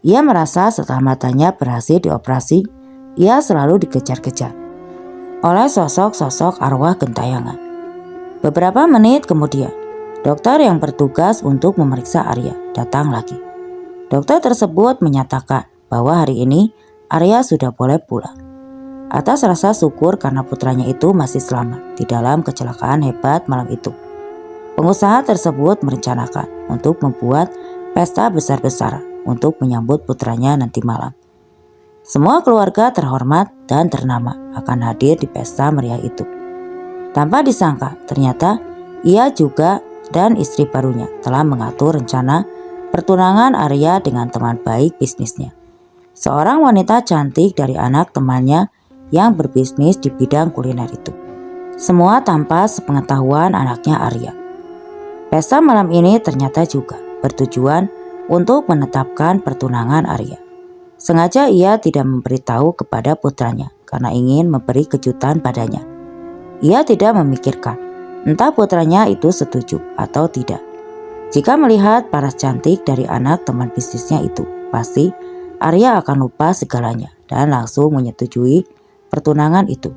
Ia merasa setelah matanya berhasil dioperasi, ia selalu dikejar-kejar oleh sosok-sosok arwah gentayangan. Beberapa menit kemudian, dokter yang bertugas untuk memeriksa Arya datang lagi. Dokter tersebut menyatakan bahwa hari ini Arya sudah boleh pulang. Atas rasa syukur karena putranya itu masih selamat di dalam kecelakaan hebat malam itu, pengusaha tersebut merencanakan untuk membuat pesta besar-besaran untuk menyambut putranya nanti malam. Semua keluarga terhormat dan ternama akan hadir di pesta meriah itu. Tanpa disangka, ternyata ia juga dan istri barunya telah mengatur rencana pertunangan Arya dengan teman baik bisnisnya, seorang wanita cantik dari anak temannya yang berbisnis di bidang kuliner itu. Semua tanpa sepengetahuan anaknya Arya. Pesta malam ini ternyata juga bertujuan untuk menetapkan pertunangan Arya. Sengaja ia tidak memberitahu kepada putranya karena ingin memberi kejutan padanya. Ia tidak memikirkan entah putranya itu setuju atau tidak. Jika melihat paras cantik dari anak teman bisnisnya itu, pasti Arya akan lupa segalanya dan langsung menyetujui pertunangan itu.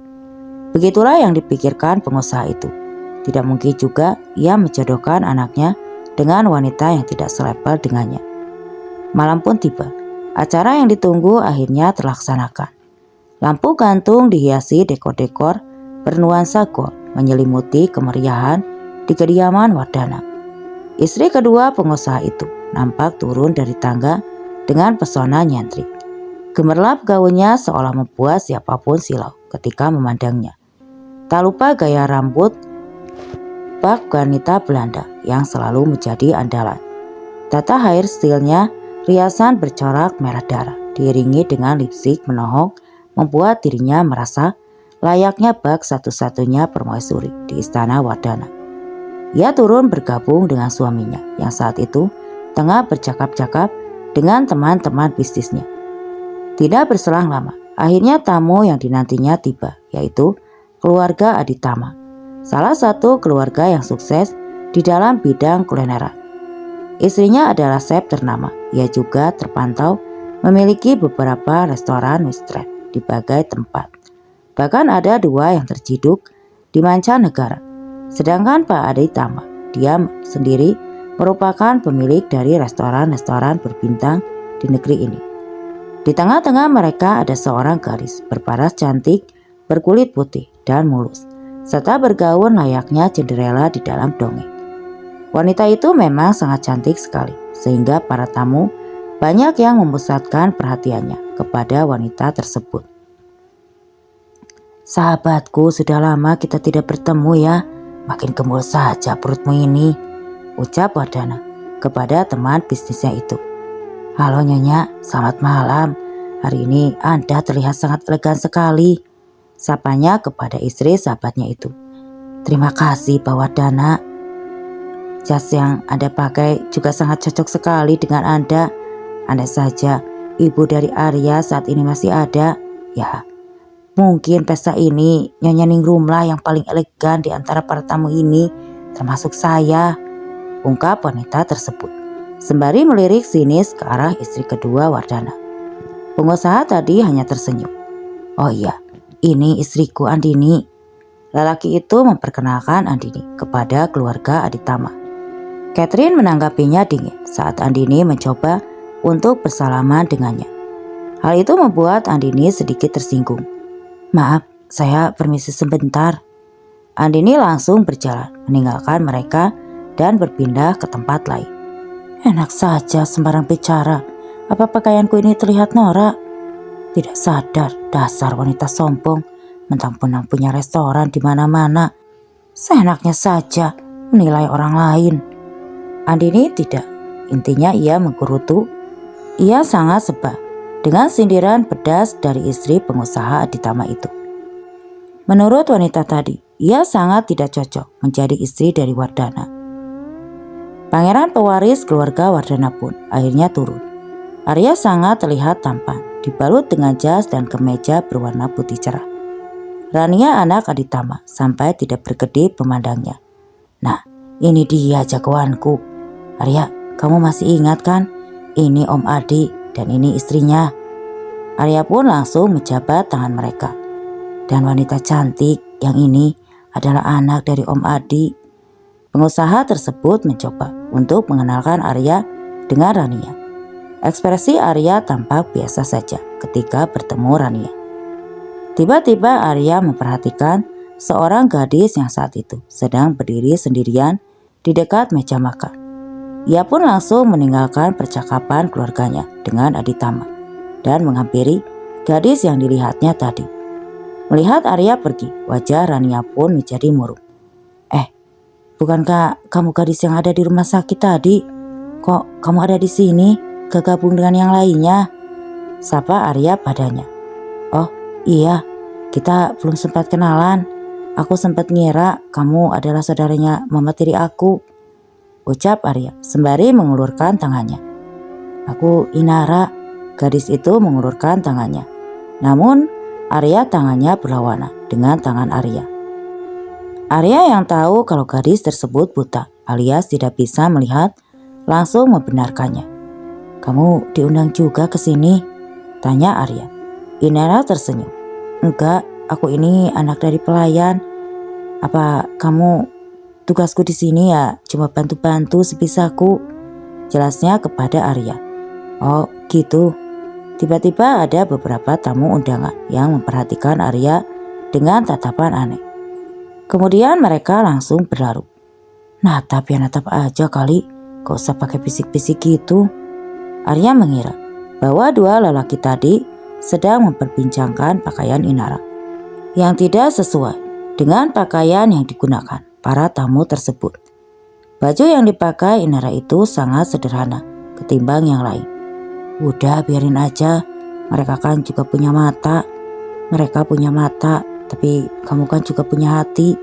Begitulah yang dipikirkan pengusaha itu. Tidak mungkin juga ia menjodohkan anaknya dengan wanita yang tidak selevel dengannya. Malam pun tiba. Acara yang ditunggu akhirnya terlaksanakan. Lampu gantung dihiasi dekor-dekor bernuansa gold menyelimuti kemeriahan di kediaman Wardana. Istri kedua pengusaha itu nampak turun dari tangga dengan pesona nyentrik. Gemerlap gaunnya seolah membuat siapapun silau ketika memandangnya. Tak lupa gaya rambut bak wanita Belanda yang selalu menjadi andalan. Tata hairstylenya riasan bercorak merah darah diiringi dengan lipstik menohok membuat dirinya merasa layaknya bak satu-satunya permaisuri di istana Wardana. Ia turun bergabung dengan suaminya yang saat itu tengah bercakap-cakap dengan teman-teman bisnisnya. Tidak berselang lama, akhirnya tamu yang dinantinya tiba, yaitu keluarga Aditama, salah satu keluarga yang sukses di dalam bidang kulineran. Istrinya adalah chef ternama. Ia juga terpantau memiliki beberapa restoran Michelin di berbagai tempat. Bahkan ada 2 yang terciduk di mancanegara. Sedangkan Pak Aditama, dia sendiri merupakan pemilik dari restoran-restoran berbintang di negeri ini. Di tengah-tengah mereka ada seorang gadis berparas cantik, berkulit putih dan mulus, serta bergaun layaknya Cinderella di dalam dongeng. Wanita itu memang sangat cantik sekali, sehingga para tamu banyak yang memusatkan perhatiannya kepada wanita tersebut. "Sahabatku, sudah lama kita tidak bertemu ya. Makin gembul saja perutmu ini," ucap Wardana kepada teman bisnisnya itu. "Halo Nyonya, selamat malam. Hari ini Anda terlihat sangat elegan sekali," sapanya kepada istri sahabatnya itu. "Terima kasih Pak Wardana. Jas yang Anda pakai juga sangat cocok sekali dengan Anda. Andai saja ibu dari Arya saat ini masih ada, ya mungkin pesta ini Nyonya Ningrumlah yang paling elegan di antara para tamu ini, termasuk saya," ungkap wanita tersebut sembari melirik sinis ke arah istri kedua Wardana. Pengusaha tadi hanya tersenyum. "Oh iya, ini istriku Andini." Lelaki itu memperkenalkan Andini kepada keluarga Aditama. Catherine menanggapinya dingin saat Andini mencoba untuk bersalaman dengannya. Hal itu membuat Andini sedikit tersinggung. "Maaf, saya permisi sebentar." Andini langsung berjalan meninggalkan mereka dan berpindah ke tempat lain. "Enak saja sembarang bicara. Apa pakaianku ini terlihat norak? Tidak sadar, dasar wanita sombong, mentang-mentang punya restoran di mana-mana. Seenaknya saja menilai orang lain." Andini tidak. Intinya ia menggerutu. Ia sangat sebal dengan sindiran pedas dari istri pengusaha Aditama itu. Menurut wanita tadi, ia sangat tidak cocok menjadi istri dari Wardana. Pangeran pewaris keluarga Wardana pun akhirnya turun. Arya sangat terlihat tampan, dibalut dengan jas dan kemeja berwarna putih cerah. Rania anak Aditama sampai tidak berkedip memandangnya. "Nah, ini dia jagoanku. Arya, kamu masih ingat kan? Ini Om Adi dan ini istrinya." Arya pun langsung menjabat tangan mereka. "Dan wanita cantik yang ini adalah anak dari Om Adi." Pengusaha tersebut mencoba untuk mengenalkan Arya dengan Rania. Ekspresi Arya tampak biasa saja ketika bertemu Rania. Tiba-tiba Arya memperhatikan seorang gadis yang saat itu sedang berdiri sendirian di dekat meja makan. Ia pun langsung meninggalkan percakapan keluarganya dengan Aditama dan menghampiri gadis yang dilihatnya tadi. Melihat Arya pergi, wajah Rania pun menjadi murung. Bukankah kamu gadis yang ada di rumah sakit tadi? Kok kamu ada di sini, gak gabung dengan yang lainnya?" sapa Arya padanya. "Oh iya, kita belum sempat kenalan. Aku sempat ngira kamu adalah saudaranya mama tiri aku," ucap Arya sembari mengulurkan tangannya. "Aku Inara." Gadis itu mengulurkan tangannya. Namun Arya tangannya berlawanan dengan tangan Arya. Arya yang tahu kalau gadis tersebut buta alias tidak bisa melihat langsung membenarkannya. "Kamu diundang juga ke sini?" tanya Arya. Inara tersenyum. "Enggak, aku ini anak dari pelayan. Apa kamu tugasku di sini ya cuma bantu-bantu sebisaku?" jelasnya kepada Arya. "Oh gitu." Tiba-tiba ada beberapa tamu undangan yang memperhatikan Arya dengan tatapan aneh. Kemudian mereka langsung berlaru. "Natap ya natap aja kali, gak usah pakai bisik-bisik gitu." Arya mengira bahwa dua lelaki tadi sedang memperbincangkan pakaian Inara yang tidak sesuai dengan pakaian yang digunakan para tamu tersebut. Baju yang dipakai Inara itu sangat sederhana ketimbang yang lain. "Udah biarin aja, mereka kan juga punya mata. Mereka punya mata, tapi kamu kan juga punya hati,"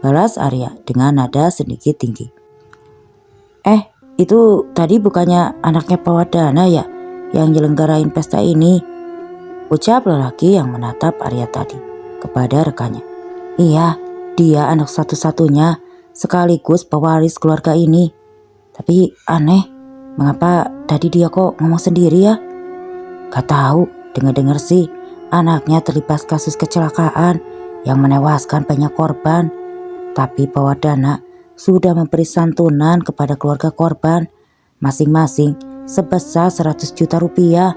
balas Arya dengan nada sedikit tinggi. Itu tadi bukannya anaknya Pak Wardana ya yang nyelenggarain pesta ini?" ucap lelaki yang menatap Arya tadi kepada rekannya. "Iya, dia anak satu-satunya sekaligus pewaris keluarga ini. Tapi aneh, mengapa tadi dia kok ngomong sendiri ya?" "Gak tahu, dengar-dengar sih anaknya terlibat kasus kecelakaan yang menewaskan banyak korban. Tapi Pak Wardana sudah memberi santunan kepada keluarga korban masing-masing sebesar 100 juta rupiah.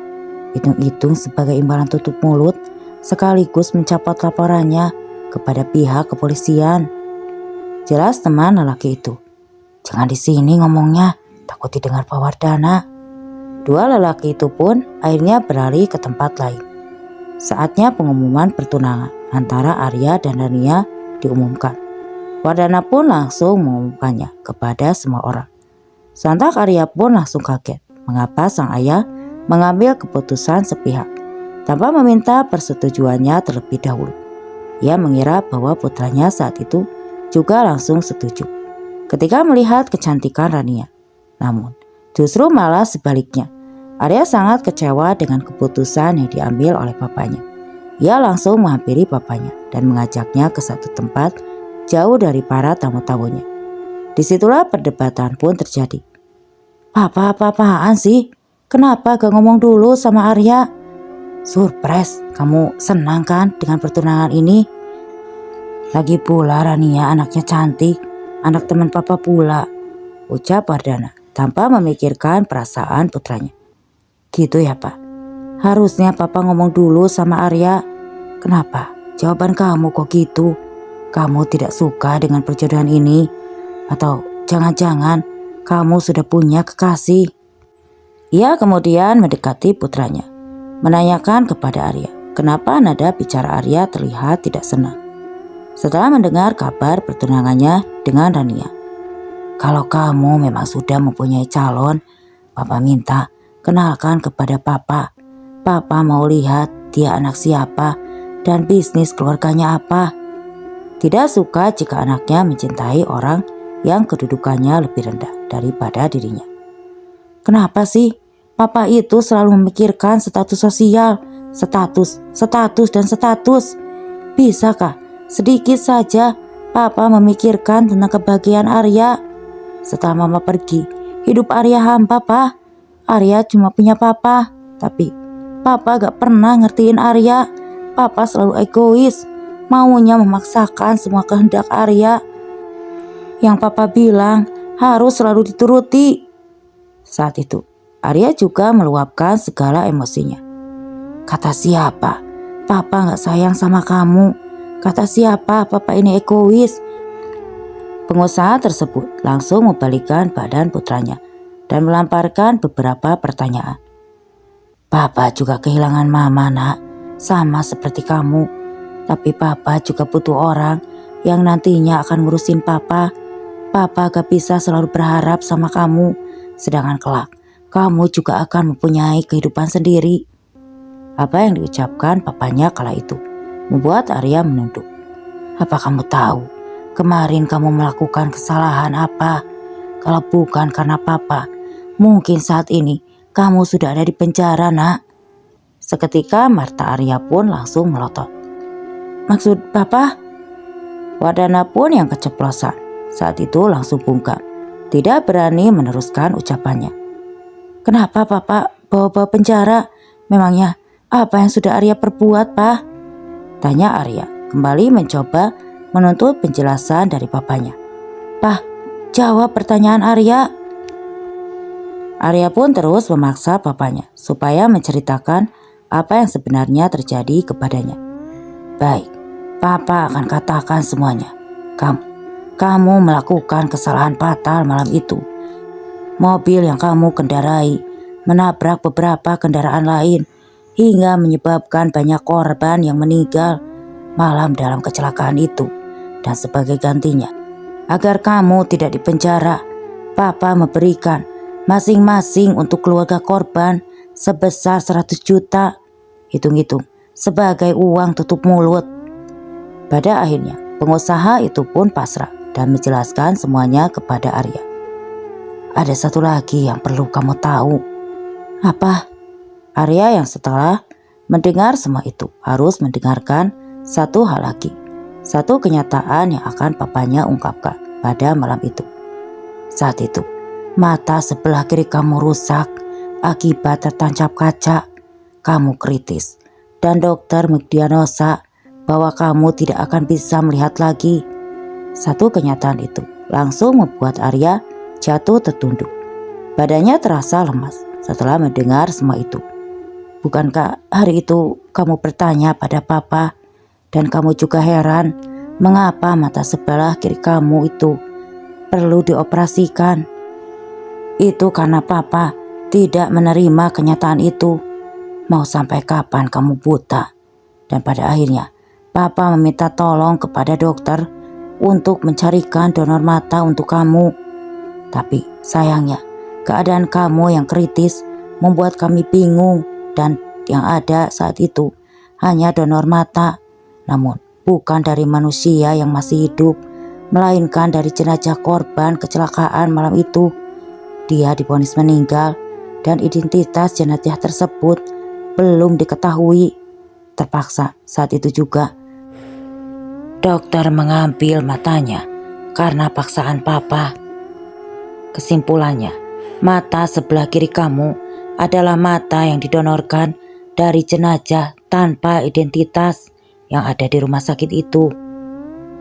Hitung-hitung sebagai imbalan tutup mulut sekaligus mencopot laporannya kepada pihak kepolisian," jelas teman lelaki itu. Jangan di sini ngomongnya, takut didengar Pak Wardana. Dua lelaki itu pun akhirnya beralih ke tempat lain. Saatnya pengumuman pertunangan antara Arya dan Rania diumumkan. Wardana pun langsung mengumumkannya kepada semua orang. Sontak Arya pun langsung kaget mengapa sang ayah mengambil keputusan sepihak tanpa meminta persetujuannya terlebih dahulu. Ia mengira bahwa putranya saat itu juga langsung setuju ketika melihat kecantikan Rania. Namun justru malah sebaliknya, Arya sangat kecewa dengan keputusan yang diambil oleh papanya. Ia langsung menghampiri papanya dan mengajaknya ke satu tempat jauh dari para tamu-tamunya. Disitulah perdebatan pun terjadi. Papa apa-apaan sih? Kenapa gak ngomong dulu sama Arya? Surprise, kamu senang kan dengan pertunangan ini? Lagi pula Rania anaknya cantik, anak teman papa pula, ucap Wardana tanpa memikirkan perasaan putranya. Gitu ya Pak, harusnya papa ngomong dulu sama Arya. Kenapa? Jawaban kamu kok gitu? Kamu tidak suka dengan perjodohan ini? Atau jangan-jangan kamu sudah punya kekasih? Ia kemudian mendekati putranya, menanyakan kepada Arya kenapa nada bicara Arya terlihat tidak senang. Setelah mendengar kabar pertunangannya dengan Rania. Kalau kamu memang sudah mempunyai calon, papa minta kenalkan kepada papa. Papa mau lihat dia anak siapa dan bisnis keluarganya apa. Tidak suka jika anaknya mencintai orang yang kedudukannya lebih rendah daripada dirinya. Kenapa sih papa itu selalu memikirkan status sosial, status, dan status? Bisakah sedikit saja papa memikirkan tentang kebahagiaan Arya? Setelah mama pergi, hidup Arya hampa, Pak. Arya cuma punya papa, tapi papa gak pernah ngertiin Arya. Papa selalu egois, maunya memaksakan semua kehendak Arya. Yang papa bilang harus selalu dituruti. Saat itu, Arya juga meluapkan segala emosinya. Kata siapa? Papa gak sayang sama kamu. Kata siapa papa ini egois? Pengusaha tersebut langsung membalikkan badan putranya dan melamparkan beberapa pertanyaan. Papa juga kehilangan mama nak, sama seperti kamu. Tapi papa juga butuh orang yang nantinya akan ngurusin papa. Papa gak bisa selalu berharap sama kamu, sedangkan kelak kamu juga akan mempunyai kehidupan sendiri. Apa yang diucapkan papanya kala itu membuat Arya menunduk. Apa kamu tahu kemarin kamu melakukan kesalahan apa? Kalau bukan karena papa, mungkin saat ini kamu sudah ada di penjara nak. Seketika Marta Arya pun langsung melotot. Maksud papa? Wardana pun yang keceplosan saat itu langsung bungkam, tidak berani meneruskan ucapannya. Kenapa papa bawa-bawa penjara? Memangnya apa yang sudah Arya perbuat, Pak? Tanya Arya, kembali mencoba menuntut penjelasan dari papanya. Pak, jawab pertanyaan Arya. Arya pun terus memaksa papanya supaya menceritakan apa yang sebenarnya terjadi kepadanya. Baik, papa akan katakan semuanya. Kamu melakukan kesalahan fatal malam itu. Mobil yang kamu kendarai menabrak beberapa kendaraan lain hingga menyebabkan banyak korban yang meninggal malam dalam kecelakaan itu. Dan sebagai gantinya, agar kamu tidak dipenjara, papa memberikan masing-masing untuk keluarga korban sebesar 100 juta. Hitung-hitung sebagai uang tutup mulut. Pada akhirnya, pengusaha itu pun pasrah dan menjelaskan semuanya kepada Arya. Ada satu lagi yang perlu kamu tahu. Apa? Arya yang setelah mendengar semua itu harus mendengarkan satu hal lagi. Satu kenyataan yang akan papanya ungkapkan pada malam itu. Saat itu, mata sebelah kiri kamu rusak akibat tertancap kaca. Kamu kritis dan dokter mendiagnosa bahwa kamu tidak akan bisa melihat lagi. Satu kenyataan itu langsung membuat Arya jatuh tertunduk. Badannya terasa lemas setelah mendengar semua itu. Bukankah hari itu kamu bertanya pada papa dan kamu juga heran mengapa mata sebelah kiri kamu itu perlu dioperasikan. Itu karena papa tidak menerima kenyataan itu. Mau sampai kapan kamu buta? Dan pada akhirnya papa meminta tolong kepada dokter untuk mencarikan donor mata untuk kamu. Tapi sayangnya keadaan kamu yang kritis membuat kami bingung, dan yang ada saat itu hanya donor mata, namun bukan dari manusia yang masih hidup, melainkan dari jenazah korban kecelakaan malam itu. Dia divonis meninggal dan identitas jenazah tersebut belum diketahui. Terpaksa saat itu juga dokter mengambil matanya karena paksaan papa. Kesimpulannya, mata sebelah kiri kamu adalah mata yang didonorkan dari jenazah tanpa identitas yang ada di rumah sakit itu.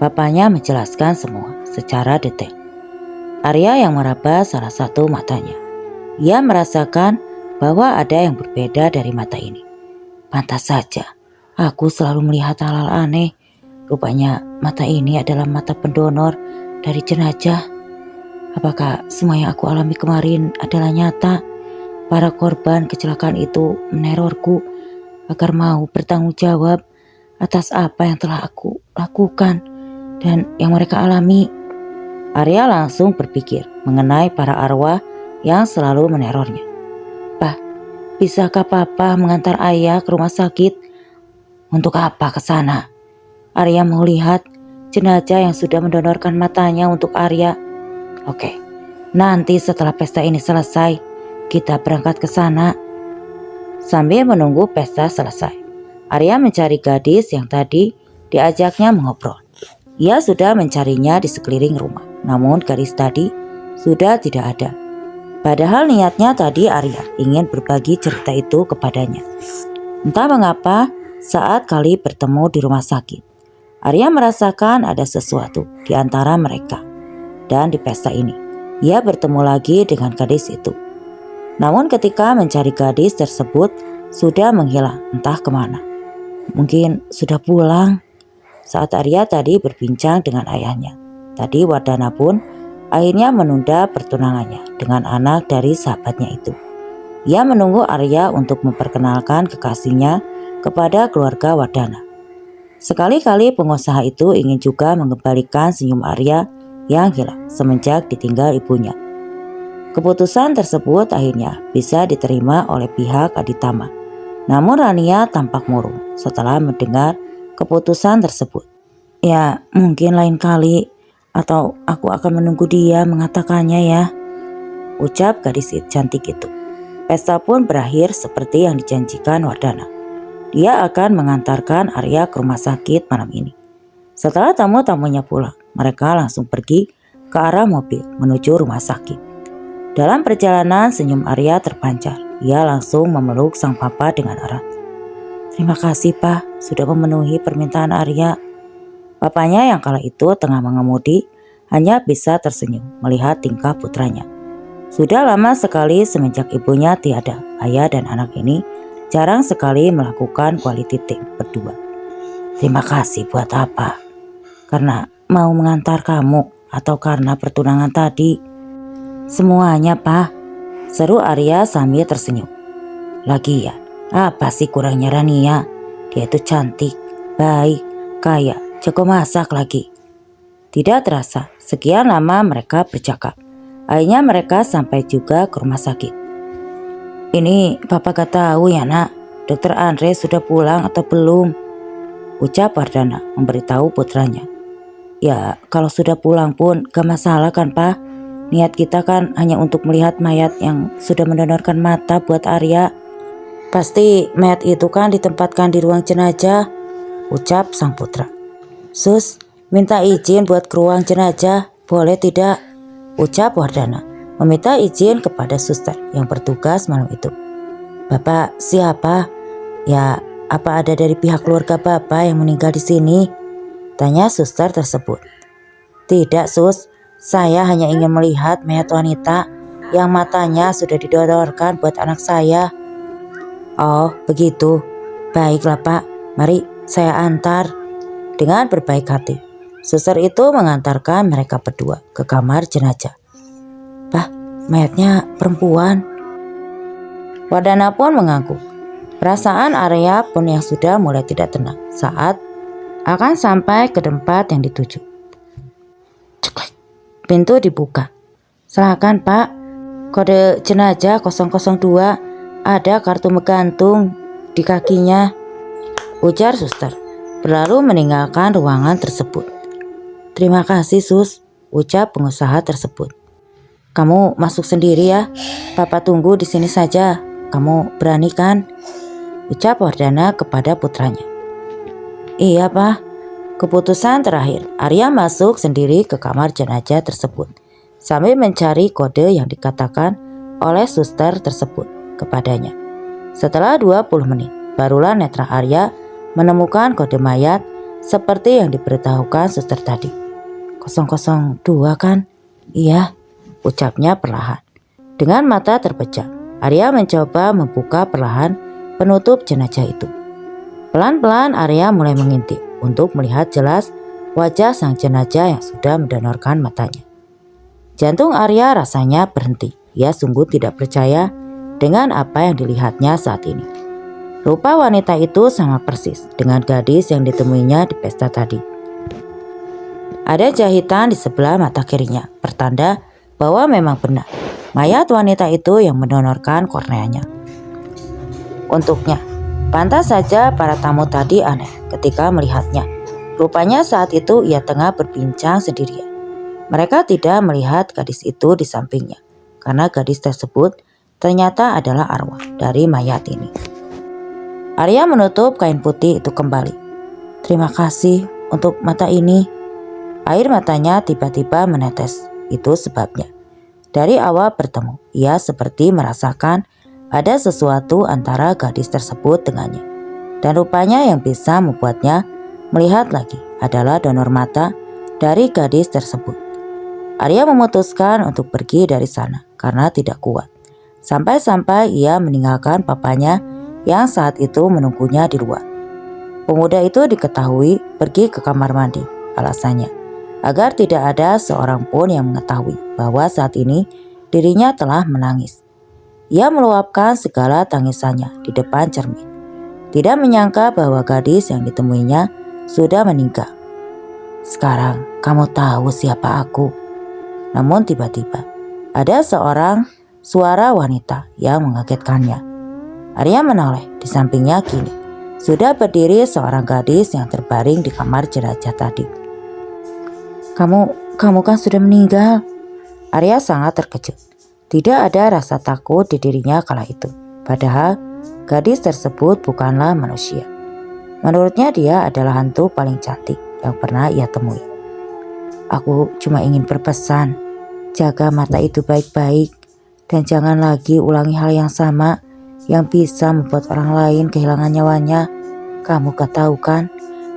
Bapaknya menjelaskan semua secara detail. Arya yang meraba salah satu matanya. Ia merasakan bahwa ada yang berbeda dari mata ini. Pantas saja, aku selalu melihat hal-hal aneh. Rupanya mata ini adalah mata pendonor dari jenazah. Apakah semua yang aku alami kemarin adalah nyata? Para korban kecelakaan itu menerorku agar mau bertanggung jawab atas apa yang telah aku lakukan dan yang mereka alami. Arya langsung berpikir mengenai para arwah yang selalu menerornya. Pak, bisakah papa mengantar ayah ke rumah sakit? Untuk apa ke sana? Arya mau lihat jenazah yang sudah mendonorkan matanya untuk Arya. Oke, nanti setelah pesta ini selesai, kita berangkat ke sana. Sambil menunggu pesta selesai, Arya mencari gadis yang tadi diajaknya mengobrol. Ia sudah mencarinya di sekeliling rumah, namun gadis tadi sudah tidak ada. Padahal niatnya tadi Arya ingin berbagi cerita itu kepadanya. Entah mengapa saat kali bertemu di rumah sakit, Arya merasakan ada sesuatu di antara mereka. Dan di pesta ini, ia bertemu lagi dengan gadis itu. Namun ketika mencari gadis tersebut sudah menghilang entah kemana. Mungkin sudah pulang. Saat Arya tadi berbincang dengan ayahnya, tadi Wardana pun akhirnya menunda pertunangannya dengan anak dari sahabatnya itu. Ia menunggu Arya untuk memperkenalkan kekasihnya kepada keluarga Wardana. Sekali-kali pengusaha itu ingin juga mengembalikan senyum Arya yang hilang semenjak ditinggal ibunya. Keputusan tersebut akhirnya bisa diterima oleh pihak Aditama. Namun Rania tampak murung setelah mendengar keputusan tersebut. Ya, mungkin lain kali, atau aku akan menunggu dia mengatakannya ya, ucap gadis cantik itu. Pesta pun berakhir seperti yang dijanjikan Wardana. Dia akan mengantarkan Arya ke rumah sakit malam ini. Setelah tamu-tamunya pulang, mereka langsung pergi ke arah mobil menuju rumah sakit. Dalam perjalanan senyum Arya terpancar. Ia langsung memeluk sang papa dengan erat. Terima kasih Pak, sudah memenuhi permintaan Arya. Papanya yang kala itu tengah mengemudi hanya bisa tersenyum melihat tingkah putranya. Sudah lama sekali semenjak ibunya tiada, ayah dan anak ini jarang sekali melakukan quality time berdua. Terima kasih buat apa? Karena mau mengantar kamu atau karena pertunangan tadi? Semuanya Pak, seru Arya sambil tersenyum. Lagian, apa sih kurangnya Rania? Dia itu cantik, baik, kaya, jago masak lagi. Tidak terasa, sekian lama mereka bercakap. Akhirnya mereka sampai juga ke rumah sakit. Ini Papa gak tahu ya nak, Dokter Andre sudah pulang atau belum? Ucap Wardana memberitahu putranya. Ya kalau sudah pulang pun gak masalah kan Pak? Niat kita kan hanya untuk melihat mayat yang sudah mendonorkan mata buat Arya. Pasti mayat itu kan ditempatkan di ruang jenazah, ucap sang putra. Sus, minta izin buat ke ruang jenazah, boleh tidak? Ucap Wardana, meminta izin kepada suster yang bertugas malam itu. Bapak siapa? Ya, apa ada dari pihak keluarga Bapak yang meninggal di sini? Tanya suster tersebut. Tidak sus, saya hanya ingin melihat mayat wanita yang matanya sudah didonorkan buat anak saya. Oh begitu, baiklah Pak, mari saya antar. Dengan berbaik hati, Suster itu mengantarkan mereka berdua ke kamar jenazah. "Pak, mayatnya perempuan." Wardana pun mengangguk. Perasaan Arya pun yang sudah mulai tidak tenang saat akan sampai ke tempat yang dituju. Ceklek, pintu dibuka. "Silakan Pak, kode jenazah 002, ada kartu menggantung di kakinya," ujar suster, berlalu meninggalkan ruangan tersebut. "Terima kasih Sus," ucap pengusaha tersebut. "Kamu masuk sendiri ya, Papa tunggu di sini saja. Kamu berani kan?" ucap Wardana kepada putranya. "Iya Pak." Keputusan terakhir, Arya masuk sendiri ke kamar jenazah tersebut sambil mencari kode yang dikatakan oleh suster tersebut kepadanya. Setelah 20 menit, barulah netra Arya menemukan kode mayat seperti yang diberitahukan suster tadi. 002 kan? "Iya," ucapnya perlahan. Dengan mata terpejam, Arya mencoba membuka perlahan penutup jenazah itu. Pelan-pelan Arya mulai mengintip untuk melihat jelas wajah sang jenazah yang sudah mendonorkan matanya. Jantung Arya rasanya berhenti. Ia sungguh tidak percaya dengan apa yang dilihatnya saat ini. Rupa wanita itu sama persis dengan gadis yang ditemuinya di pesta tadi. Ada jahitan di sebelah mata kirinya, pertanda bahwa memang benar mayat wanita itu yang mendonorkan korneanya untuknya. Pantas saja para tamu tadi aneh ketika melihatnya. Rupanya saat itu ia tengah berbincang sendirian. Mereka tidak melihat gadis itu di sampingnya, karena gadis tersebut ternyata adalah arwah dari mayat ini. Arya menutup kain putih itu kembali. "Terima kasih untuk mata ini." Air matanya tiba-tiba menetes. Itu sebabnya. Dari awal bertemu, ia seperti merasakan ada sesuatu antara gadis tersebut dengannya. Dan rupanya yang bisa membuatnya melihat lagi adalah donor mata dari gadis tersebut. Arya memutuskan untuk pergi dari sana karena tidak kuat. Sampai-sampai ia meninggalkan papanya yang saat itu menunggunya di luar. Pemuda itu diketahui pergi ke kamar mandi. Alasannya, agar tidak ada seorang pun yang mengetahui bahwa saat ini dirinya telah menangis. Ia meluapkan segala tangisannya di depan cermin. Tidak menyangka bahwa gadis yang ditemuinya sudah meninggal. "Sekarang kamu tahu siapa aku." Namun tiba-tiba ada seorang suara wanita yang mengagetkannya. Arya menoleh, di sampingnya kini sudah berdiri seorang gadis yang terbaring di kamar jenazah tadi. Kamu kan sudah meninggal." Arya sangat terkejut. Tidak ada rasa takut di dirinya kala itu. Padahal gadis tersebut bukanlah manusia. Menurutnya dia adalah hantu paling cantik yang pernah ia temui. "Aku cuma ingin berpesan, jaga mata itu baik-baik dan jangan lagi ulangi hal yang sama yang bisa membuat orang lain kehilangan nyawanya. Kamu gak tahu kan,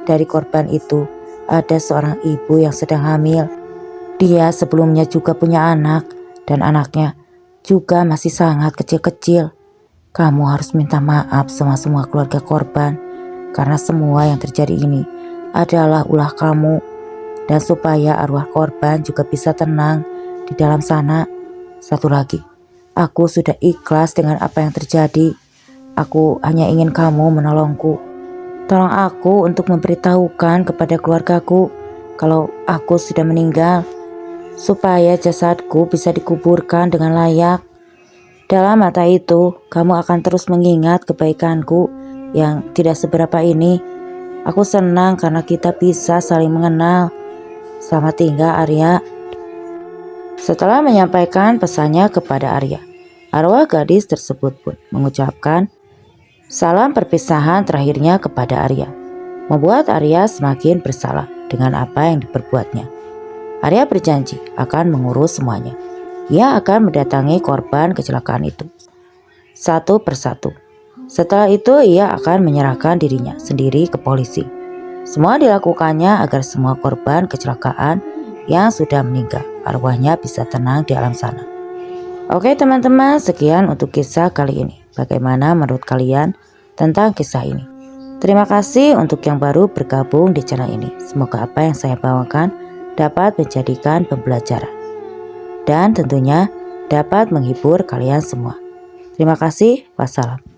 dari korban itu ada seorang ibu yang sedang hamil. Dia sebelumnya juga punya anak dan anaknya juga masih sangat kecil-kecil. Kamu harus minta maaf sama semua keluarga korban karena semua yang terjadi ini adalah ulah kamu. Dan supaya arwah korban juga bisa tenang di dalam sana. Satu lagi, aku sudah ikhlas dengan apa yang terjadi. Aku hanya ingin kamu menolongku. Tolong aku untuk memberitahukan kepada keluargaku kalau aku sudah meninggal, supaya jasadku bisa dikuburkan dengan layak. Dalam mata itu, kamu akan terus mengingat kebaikanku yang tidak seberapa ini. Aku senang karena kita bisa saling mengenal. Selamat tinggal Arya." Setelah menyampaikan pesannya kepada Arya, arwah gadis tersebut pun mengucapkan salam perpisahan terakhirnya kepada Arya, membuat Arya semakin bersalah dengan apa yang diperbuatnya. Arya berjanji akan mengurus semuanya. Ia akan mendatangi korban kecelakaan itu satu persatu. Setelah itu ia akan menyerahkan dirinya sendiri ke polisi. Semua dilakukannya agar semua korban kecelakaan yang sudah meninggal arwahnya bisa tenang di alam sana. Oke teman-teman, sekian untuk kisah kali ini. Bagaimana menurut kalian tentang kisah ini? Terima kasih untuk yang baru bergabung di channel ini. Semoga apa yang saya bawakan dapat menjadikan pembelajaran dan tentunya dapat menghibur kalian semua. Terima kasih. Wassalam.